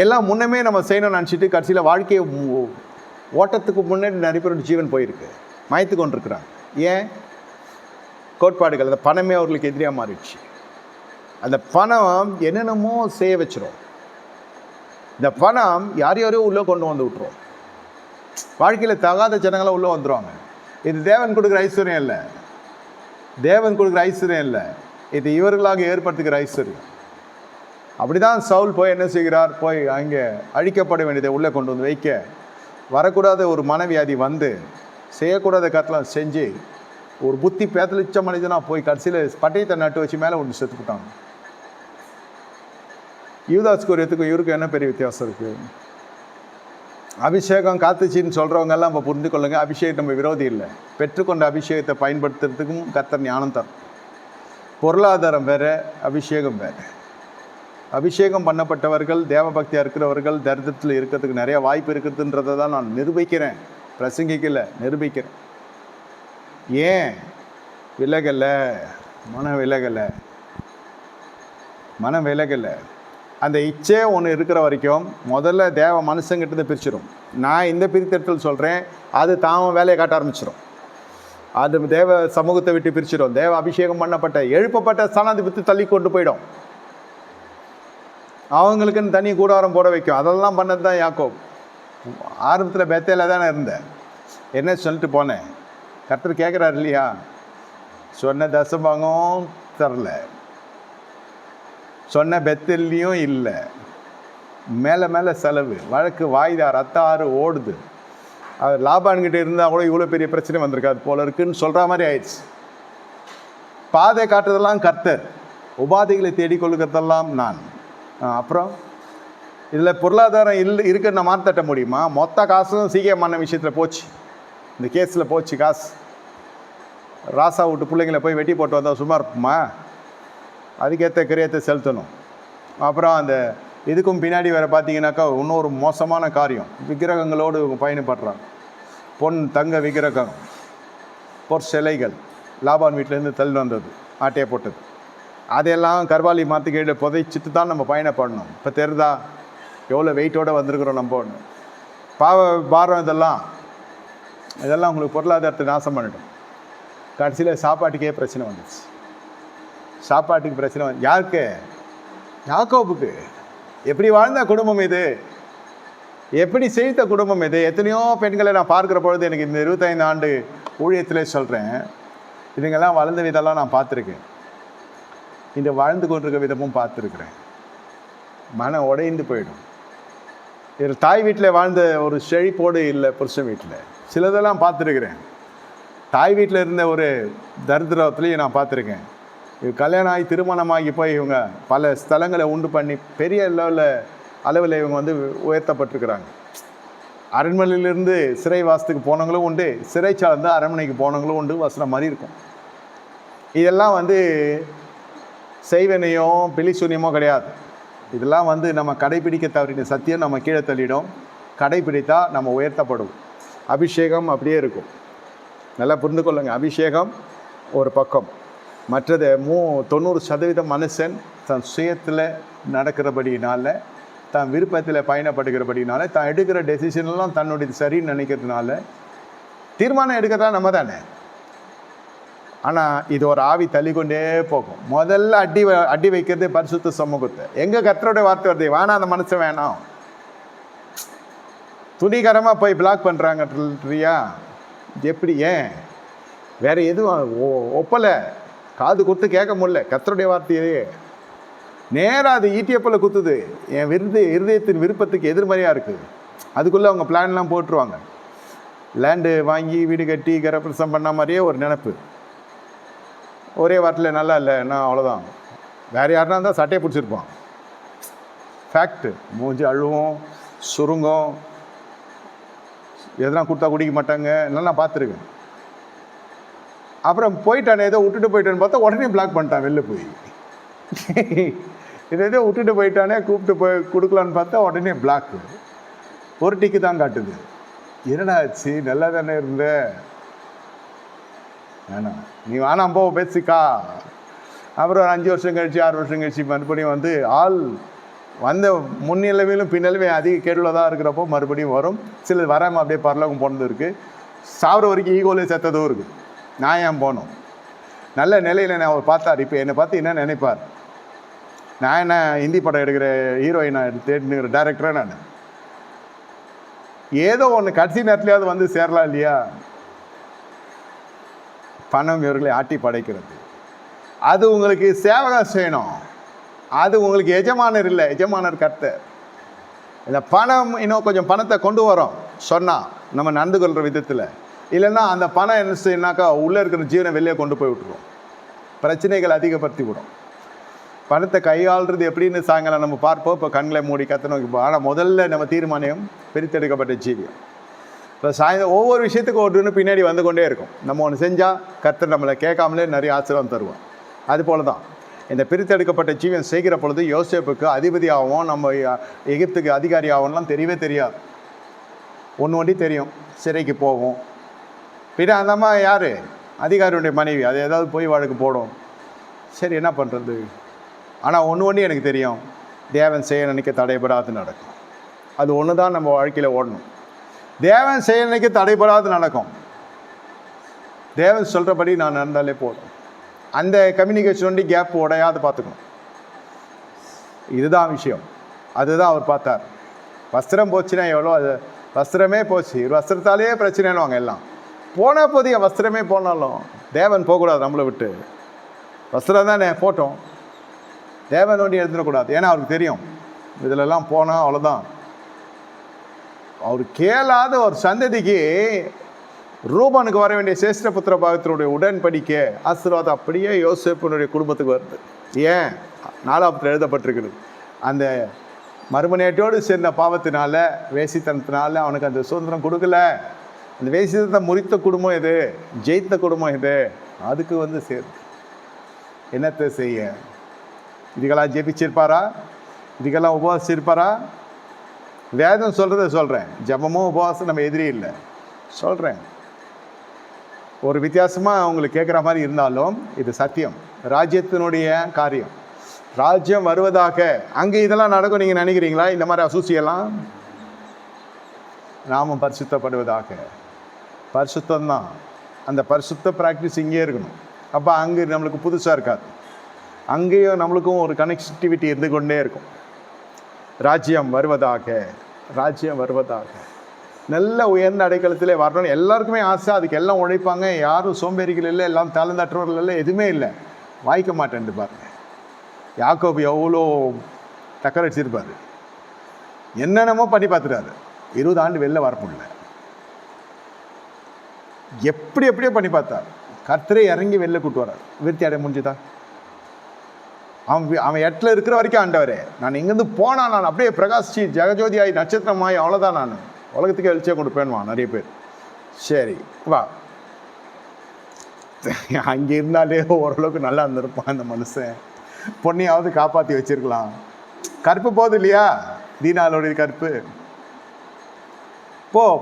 எல்லாம் முன்னமே நம்ம செய்யணும்னு நினச்சிட்டு கடைசியில் வாழ்க்கையை ஓட்டத்துக்கு முன்னாடி நிறைய பேரோட ஜீவன் போயிருக்கு, மயத்து கொண்டிருக்கிறாங்க. ஏன்? கோட்பாடுகள், அந்த பணமே அவர்களுக்கு எதிரியாக மாறிடுச்சு. அந்த பணம் என்னென்னமோ செய்ய வச்சிரும். இந்த பணம் யாரையோ உள்ளே கொண்டு வந்து விட்டுரும். வாழ்க்கையில் தகாத ஜனங்களாம் உள்ளே வந்துடுவாங்க. இது தேவன் கொடுக்குற ஐஸ்வர்யம் இல்லை, தேவன் கொடுக்குற ஐஸ்வர்யம் இல்லை, இது இவர்களாக ஏற்படுத்துகிற ஐஸ்வர்யம். அப்படி தான் சவுல் போய் என்ன செய்கிறார்? போய் அங்கே அழிக்கப்பட வேண்டியதை உள்ளே கொண்டு வந்து வைக்க, வரக்கூடாத ஒரு மனவியாதி வந்து செய்யக்கூடாத கட்டலாம் செஞ்சு ஒரு புத்தி பேத்தலிச்ச மனிதனாக போய் கடைசியில் பட்டயத்தை நட்டு வச்சு மேலே ஒன்று செத்துக்கிட்டாங்க. யூதாஸ்கோரியத்துக்கும் இவருக்கும் என்ன பெரிய வித்தியாசம் இருக்குது? அபிஷேகம் காத்துச்சின்னு சொல்கிறவங்கெல்லாம் இப்போ புரிந்து கொள்ளுங்க, அபிஷேகம் நம்ம விரோதி இல்லை. பெற்றுக்கொண்ட அபிஷேகத்தை பயன்படுத்துறதுக்கும் கர்த்தர் ஞானம் தரும். பொருளாதாரம் வேறு, அபிஷேகம் வேறு. அபிஷேகம் பண்ணப்பட்டவர்கள், தேவ பக்தியாக இருக்கிறவர்கள் தரித்திரத்தில் இருக்கிறதுக்கு நிறைய வாய்ப்பு இருக்குதுன்றதை தான் நான் நிரூபிக்கிறேன், பிரசங்கிக்கல, நிரூபிக்கிறேன். ஏன் விலகலை? மனம் விலகலை. அந்த இச்சே ஒன்று இருக்கிற வரைக்கும் முதல்ல தேவ மனுஷங்கிட்ட பிரிச்சிடும். நான் இந்த பிரித்தெடுத்தல் சொல்கிறேன், அது தாம வேலையை காட்ட ஆரம்பிச்சிடும். அது தேவ சமூகத்தை விட்டு பிரிச்சிடும். தேவ அபிஷேகம் பண்ணப்பட்ட எழுப்பப்பட்ட ஸ்தானாதிபதி தள்ளி கொண்டு போயிடும். அவங்களுக்குன்னு தனி கூடாரம் போட வைக்கும். அதெல்லாம் பண்ணது தான் யாக்கோப். ஆரம்பத்தில் பெத்தேல தானே இருந்தேன். என்ன சொல்லிட்டு போனேன்? கர்த்தர் கேட்குறாரு இல்லையா, சொன்ன தசபாகம் தரல, சொன்ன பெத்தல்லையும் இல்லை, மேலே செலவு, வழக்கு வாய்தா, ரத்த ஆறு ஓடுது. அவர் லாபான்கிட்ட இருந்தால் கூட இவ்வளோ பெரிய பிரச்சனை வந்திருக்காது போல இருக்குன்னு சொல்கிற மாதிரி ஆயிடுச்சு. பாதை காட்டுறதெல்லாம் கர்த்தர், உபாதைகளை தேடிக்கொள்ளுக்கிறதெல்லாம் நான். அப்புறம் இதில் பொருளாதாரம் இருக்குன்னு நான் மாற்றட்ட முடியுமா? மொத்த காசும் சீக்கிரமான விஷயத்தில் போச்சு. இந்த கேஸில் போச்சு காசு. ராசா விட்டு பிள்ளைங்களை போய் வெட்டி போட்டு வந்தால் சும்மா இருப்போமா? அதுக்கேற்ற கிரியத்தை செலுத்தணும். அப்புறம் அந்த இதுக்கும் பின்னாடி வேறு பார்த்தீங்கன்னாக்கா இன்னொரு மோசமான காரியம், விக்கிரகங்களோடு பயணப்படுறாங்க. பொன் தங்க விக்கிரகம், பொற்சிலைகள் லாபான் வீட்டிலேருந்து தள்ளி வந்தது, ஆட்டையை போட்டது. அதையெல்லாம் கர்வாலி மாற்றுக்கீடு புதைச்சிட்டு தான் நம்ம பயணப்படணும். இப்போ தெரிதா எவ்வளோ வெயிட்டோடு வந்திருக்கிறோம் நம்ம? ஒன்று பாரம் இதெல்லாம் உங்களுக்கு பொருளாதாரத்தை நாசம் பண்ணிடும். கடைசியில் சாப்பாட்டுக்கே பிரச்சனை வந்துச்சு. சாப்பாட்டுக்கு பிரச்சனை யாருக்கு? யாக்கோபுக்கு. எப்படி வாழ்ந்த குடும்பம் இது, எப்படி செய்த குடும்பம் இது. எத்தனையோ பெண்களை நான் பார்க்குற பொழுது எனக்கு இந்த 25 ஆண்டு ஊழியத்திலே சொல்கிறேன், இதுங்கெல்லாம் வளர்ந்த விதெல்லாம் நான் பார்த்துருக்கேன். இந்த வாழ்ந்து கொண்டிருக்க விதமும் பார்த்துருக்குறேன். மனம் உடைந்து போயிடும். இதில் தாய் வீட்டில் வாழ்ந்த ஒரு செழிப்போடு இல்லை புருஷன் வீட்டில். சிலதெல்லாம் பார்த்துருக்குறேன். தாய் வீட்டில் இருந்த ஒரு தரித்திரத்துலேயும் நான் பார்த்துருக்கேன். இது கல்யாணம் ஆகி திருமணமாகி போய் இவங்க பல ஸ்தலங்களை உண்டு பண்ணி பெரிய அளவில் இவங்க வந்து உயர்த்தப்பட்டிருக்கிறாங்க. அரண்மனையிலிருந்து சிறைவாசத்துக்கு போனவங்களும் உண்டு, சிறைச்சார்ந்து அரண்மனைக்கு போனவங்களும் உண்டு. வசனம் மாதிரி இருக்கும். இதெல்லாம் வந்து செய்வனையோ பிலிசூனியமோ கிடையாது. இதெல்லாம் வந்து நம்ம கடைப்பிடிக்க தவறின சத்தியம் நம்ம கீழே தள்ளிடும். கடைப்பிடித்தா நம்ம உயர்த்தப்படும். அபிஷேகம் அப்படியே இருக்கும். நல்லா புரிந்து கொள்ளுங்க. அபிஷேகம் ஒரு பக்கம், மற்றது 90% மனுஷன் தன் சுயத்தில் நடக்கிறபடினால, தன் விருப்பத்தில் பயணப்படுகிறபடினால, தான் எடுக்கிற டெசிஷன்லாம் தன்னுடைய சரின்னு நினைக்கிறதுனால தீர்மானம் எடுக்கிறதா நம்ம தானே. ஆனால் இது ஒரு ஆவி தள்ளிக்கொண்டே போகும். முதல்ல அடி வைக்கிறதே பரிசுத்த சமூகத்தை. எங்கே கர்த்தருடைய வார்த்தை வருது, வேணாம் அந்த மனுஷன் வேணாம், துணிகரமாக போய் பிளாக் பண்ணுறாங்கன்றியா? எப்படி? ஏன் வேறு எதுவும் ஒப்பலை, காது கொடுத்து கேட்க முடியல. கர்த்தருடைய வார்த்தையே நேராக அது ஈட்டியப்பில் குத்துது. என் இருதயத்தின் விருப்பத்துக்கு எதிர்மறையாக இருக்குது. அதுக்குள்ளே அவங்க பிளான்லாம் போட்டுருவாங்க. லேண்டு வாங்கி வீடு கட்டி கரப்பிரசம் பண்ண மாதிரியே ஒரு நினப்பு. ஒரே வார்த்தையில் நல்லா இல்லை, நான் அவ்வளோதான். வேறு யாருனா இருந்தால் சட்டையை பிடிச்சிருப்பான். ஃபேக்ட்டு. மூஞ்சி அழுவும், சுருங்கும், எதனா கொடுத்தா குடிக்க மாட்டாங்க. எல்லாம் நான் பார்த்துருக்கேன். அப்புறம் போயிட்டானே, ஏதோ விட்டுட்டு போயிட்டான்னு பார்த்தா உடனே பிளாக் பண்ணிட்டான். வெளில போய் இதை ஏதோ விட்டுட்டு போயிட்டானே, கூப்பிட்டு போய் கொடுக்கலான்னு பார்த்தா உடனே பிளாக்கு. ஒரு டிக்கு தான் காட்டுது. என்னடா ஆச்சு, நல்லா தானே இருந்த, வேணாம் நீ வேணாம் போ பேசிக்கா. அப்புறம் 5 வருஷம் கழிச்சு 6 வருஷம் கழிச்சு மறுபடியும் வந்து ஆள் வந்த முன்னிலவிலும் பின்னலவையும் அதிக கேடுல தான் இருக்கிறப்போ மறுபடியும் வரும். சிலது வராமல் அப்படியே பரலோகம் போனது இருக்குது. சாவர வரைக்கும் ஈகோலே செத்ததும் இருக்குது. நான் ஏன் போகணும்? நல்ல நிலையில் நான் அவர் பார்த்தார். இப்போ என்னை பார்த்து என்ன நினைப்பார்? நான் என்ன ஹிந்தி படம் எடுக்கிற ஹீரோயினை தேடினுக்கிற டேரக்டராக நான் ஏதோ ஒன்று கடைசி நேரத்துலையாவது வந்து சேரலாம் இல்லையா? பணம் இவர்களை ஆட்டி படைக்கிறது. அது உங்களுக்கு சேவகம் செய்யணும். அது உங்களுக்கு எஜமானர் இல்லை, எஜமானர் கர்த்தர். இந்த பணம் இன்னும் கொஞ்சம் பணத்தை கொண்டு வரோம் சொன்னால் நம்ம நடந்து கொள்கிற விதத்தில் இல்லைன்னா அந்த பணம் என்ன செய்யணாக்கா உள்ளே இருக்கிற ஜீவனை வெளியே கொண்டு போய் விட்டுருவோம், பிரச்சனைகள் அதிகப்படுத்தி விடும். பணத்தை கையாளுறது எப்படின்னு சாயங்காலம் நம்ம பார்ப்போம். இப்போ கண்களை மூடி கத்த நோக்கி போவோம். ஆனால் முதல்ல நம்ம தீர்மானம் பிரித்தெடுக்கப்பட்ட ஜீவியம். இப்போ சாயந்தரம் ஒவ்வொரு விஷயத்துக்கும் ஒன்று பின்னாடி வந்து கொண்டே இருக்கும். நம்ம ஒன்று செஞ்சால் கர்த்தர் நம்மளை கேட்காமலே நிறைய ஆசீர்வாதம் தருவோம். அது போல தான் இந்த பிரித்தெடுக்கப்பட்ட ஜீவியம் செய்கிற பொழுது யோசேப்புக்கு அதிபதி ஆகும், நம்ம எகிப்துக்கு அதிகாரி ஆகும்லாம் தெரியவே தெரியாது. ஒன்று தெரியும், சிறைக்கு போகும். பின்ன அந்த அம்மா யார்? அதிகாரியுடைய மனைவி. அது ஏதாவது போய் வழக்கு போடும். சரி, என்ன பண்ணுறது? ஆனால் ஒன்று எனக்கு தெரியும், தேவன் செய்ய நினைக்க தடைபடாது நடக்கும். அது ஒன்று தான் நம்ம வாழ்க்கையில் ஓடணும். தேவன் செய்ய நினைக்க தடைபடாது நடக்கும். தேவன் சொல்கிறபடி நான் நடந்தாலே போதும். அந்த கம்யூனிகேஷன் கேப் உடையாது பார்த்துக்கணும். இதுதான் விஷயம். அதுதான் அவர் பார்த்தார். வஸ்திரம் போச்சுன்னா எவ்வளோ, அது வஸ்திரமே போச்சு, வஸ்திரத்தாலேயே பிரச்சனைவாங்க எல்லாம். போனால் போதிய வஸ்திரமே போனாலும் தேவன் போகக்கூடாது நம்மளை விட்டு. வஸ்திரம் தானே போட்டோம், தேவன் ஒண்டி எடுத்துடக்கூடாது. ஏன்னா அவருக்கு தெரியும் இதிலெல்லாம் போனால் அவ்வளோதான். அவர் கேளாத ஒரு சந்ததிக்கு ரூபனுக்கு வர வேண்டிய சேஷ்ட புத்திர பாகத்தினுடைய உடன்படிக்கை ஆசீர்வாதம் அப்படியே யோசேப்பினுடைய குடும்பத்துக்கு வருது. ஏன்? 4 எழுதப்பட்டிருக்கிறது. அந்த மறுமனையட்டோடு சேர்ந்த பாவத்தினால, வேசித்தனத்தினால அவனுக்கு அந்த சுதந்திரம் கொடுக்கல. அந்த வேசித்தனத்தை முறித்த குடும்பம் இது, ஜெயித்த குடும்பம் இது. அதுக்கு சேருது. என்னத்தை செய்ய? இதுக்கெல்லாம் ஜெபிச்சிருப்பாரா? இதுக்கெல்லாம் உபவாசிச்சிருப்பாரா? வேதம் சொல்கிறத சொல்கிறேன். ஜபமும் உபவாசம் நம்ம எதிரி இல்லை சொல்கிறேன். ஒரு வித்தியாசமாக அவங்களுக்கு கேட்குற மாதிரி இருந்தாலும் இது சத்தியம், ராஜ்யத்தினுடைய காரியம். ராஜ்யம் வருவதாக அங்கே இதெல்லாம் நடக்கும் நீங்கள் நினைக்கிறீங்களா? இந்த மாதிரி அசூசியெல்லாம் நாமும் பரிசுத்தப்படுவதாக. பரிசுத்தம்தான். அந்த பரிசுத்த ப்ராக்டிஸ் இங்கே இருக்கணும். அப்போ அங்கே நம்மளுக்கு புதுசாக இருக்காது. அங்கேயும் நம்மளுக்கும் ஒரு கனெக்டிவிட்டி இருந்து கொண்டே இருக்கும். ராஜ்யம் வருவதாக, ராஜ்யம் வருவதாக. நல்ல உயர்ந்த அடைக்கலத்திலே வரணும்னு எல்லாருக்குமே ஆசை. அதுக்கு எல்லாம் உழைப்பாங்க. யாரும் சோம்பேறிகள் இல்லை, எல்லாம் தாளந்தற்றவர்கள் இல்லை, எதுவுமே இல்லை. வாய்க்க மாட்டேன்ட்டு பாருங்க. யாக்கோபு எவ்வளோ டக்கரடிச்சிருப்பார், என்னென்னமோ பண்ணி பார்த்துட்டாரு. 20 ஆண்டு வெளில வர முடியல. எப்படியோ பண்ணி பார்த்தார். கர்த்தரை இறங்கி வெளில கூட்டு வரார். விருத்தி அடைய முடிஞ்சுதா? அவன் எட்டில் இருக்கிற வரைக்கும் ஆண்டவரே, நான் இங்கேருந்து போனால் நான் அப்படியே பிரகாஷி ஜெகஜோதியாகி நட்சத்திரமாகி அவ்வளோதான், நான் உலகத்துக்கு வெளிச்சம் கொடுப்பேன்வா நிறைய பேர். சரி வா, அங்கே இருந்தாலே ஓரளவுக்கு நல்லா இருந்திருப்பான் அந்த மனுஷன். பொண்ணையாவது காப்பாற்றி வச்சிருக்கலாம். கருப்பு போகுது இல்லையா, தீனாலோடைய கருப்பு.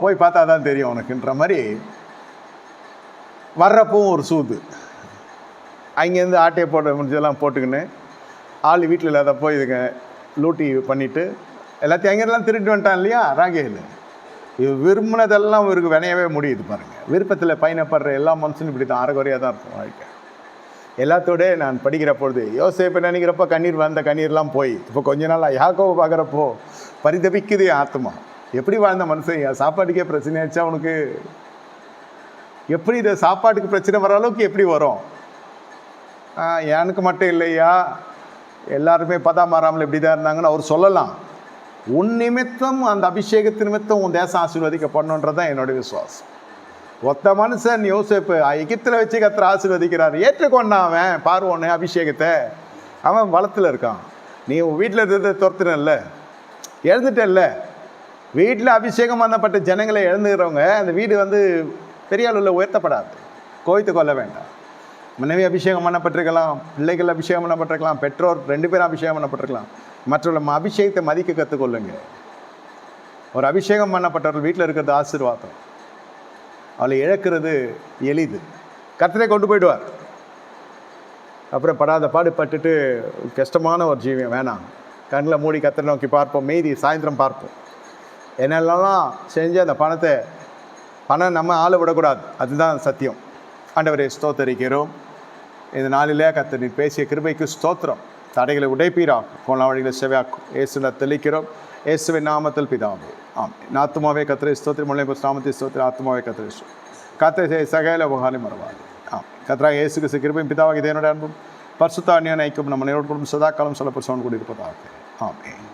போய் பார்த்தா தான் தெரியும் உனக்குன்ற மாதிரி. வர்றப்பவும் ஒரு சூது. அங்கேருந்து ஆட்டையை போட முடிஞ்சதெல்லாம் போட்டுக்கின்னு ஆள் வீட்டில் இல்லாதப்போ இதுங்க லூட்டி பண்ணிவிட்டு எல்லாத்தையும் அங்கெல்லாம் திருட்டு வந்துட்டான் இல்லையா ராகேல். இது விரும்பினதெல்லாம் இவருக்கு வினையவே முடியுது பாருங்கள். விருப்பத்தில் பயணப்படுற எல்லா மனுஷனும் இப்படி தான் அறகுறையாக தான் இருக்கும் வாழ்க்கை. எல்லாத்தோட நான் படிக்கிற பொழுது யோசேப்பு நினைக்கிறப்ப கண்ணீர் வந்த கண்ணீர்லாம் போய் இப்போ கொஞ்ச நாள் யாக்கோவை பார்க்குறப்போ பரிதபிக்குது ஆத்மா. எப்படி வாழ்ந்த மனுஷன், சாப்பாட்டுக்கே பிரச்சனை ஆச்சா உனக்கு? எப்படி இதை சாப்பாட்டுக்கு பிரச்சனை வர அளவுக்கு எப்படி வரும்? எனக்கு மட்டும் இல்லையா, எல்லாருமே மாறாமல் இப்படி தான் இருந்தாங்கன்னு அவர் சொல்லலாம். உன் நிமித்தம், அந்த அபிஷேகத்தின் நிமித்தம் உன் தேசம் ஆசீர்வதிக்கப்படணுன்றதான் என்னுடைய விசுவாசம். ஒத்த மனுஷன் யோசேப்பு எகிப்தில் வச்சு கர்த்தர் ஆசீர்வதிக்கிறார். ஏற்றுக்கொண்டான் அவன் பார்வோன்னு அபிஷேகத்தை. அவன் வளத்தில் இருக்கான். நீ வீட்டில் இருந்ததை துரத்துனல்ல, எழுந்துட்டல்ல. வீட்டில் அபிஷேகம் பண்ணப்பட்ட ஜனங்களை எழுந்துக்கிறவங்க அந்த வீடு பெரிய அளவில் உயர்த்தப்படாது. கோய்த்து கொள்ள வேண்டாம். மனைவி அபிஷேகம் பண்ணப்பட்டிருக்கலாம், பிள்ளைகள் அபிஷேகம் பண்ணப்பட்டிருக்கலாம், பெற்றோர் 2 பேரும் அபிஷேகம் பண்ணப்பட்டிருக்கலாம். மற்றவர்கள் அபிஷேகத்தை மதிக்க கற்றுக்கொள்ளுங்க. ஒரு அபிஷேகம் பண்ணப்பட்டவர்கள் வீட்டில் இருக்கிறது ஆசீர்வாதம். அவளை இழக்கிறது எளிது. கர்த்தரை கொண்டு போயிடுவார். அப்புறம் படாத பாடுபட்டுட்டு கஷ்டமான ஒரு ஜீவியம் வேணாம். கண்ணில் மூடி கர்த்தரை நோக்கி பார்ப்போம். மீதி சாயந்தரம் பார்ப்போம். என்னெல்லாம் செஞ்சு அந்த பணம் நம்ம ஆளை விடக்கூடாது. அதுதான் சத்தியம். ஆண்டவரை ஸ்தோத்தரிக்கிறோம். இந்த நாளிலே கர்த்தர் நீர் பேசிய கிருபைக்கு ஸ்தோத்திரம். தடைகளை உடைப்பீராகும், கோண வழிகளை செவையாக்கும். இயேசுல தெளிக்கிறோம். இயேசுவின் நாமத்தில் பிதாவே ஆமென். ஆத்துமாவே கர்த்தரை ஸ்தோத்திரம், முழை நாமத்தை ஸ்தோத்திரம். ஆத்துமாவே கர்த்தரை கர்த்தரை சகல உபகாரம் மறவாது. கர்த்தராகிய இயேசு கிறிஸ்து கிருபையும் பிதாவாகிய தேவனுடைய அன்பும் பரிசுத்த அந்நியன் ஐக்கியம் நம்ம நேரோடு சதா காலம் சொல்லப்பட்ட சவுண்ட் கூடியிருப்பதாக ஆமென்.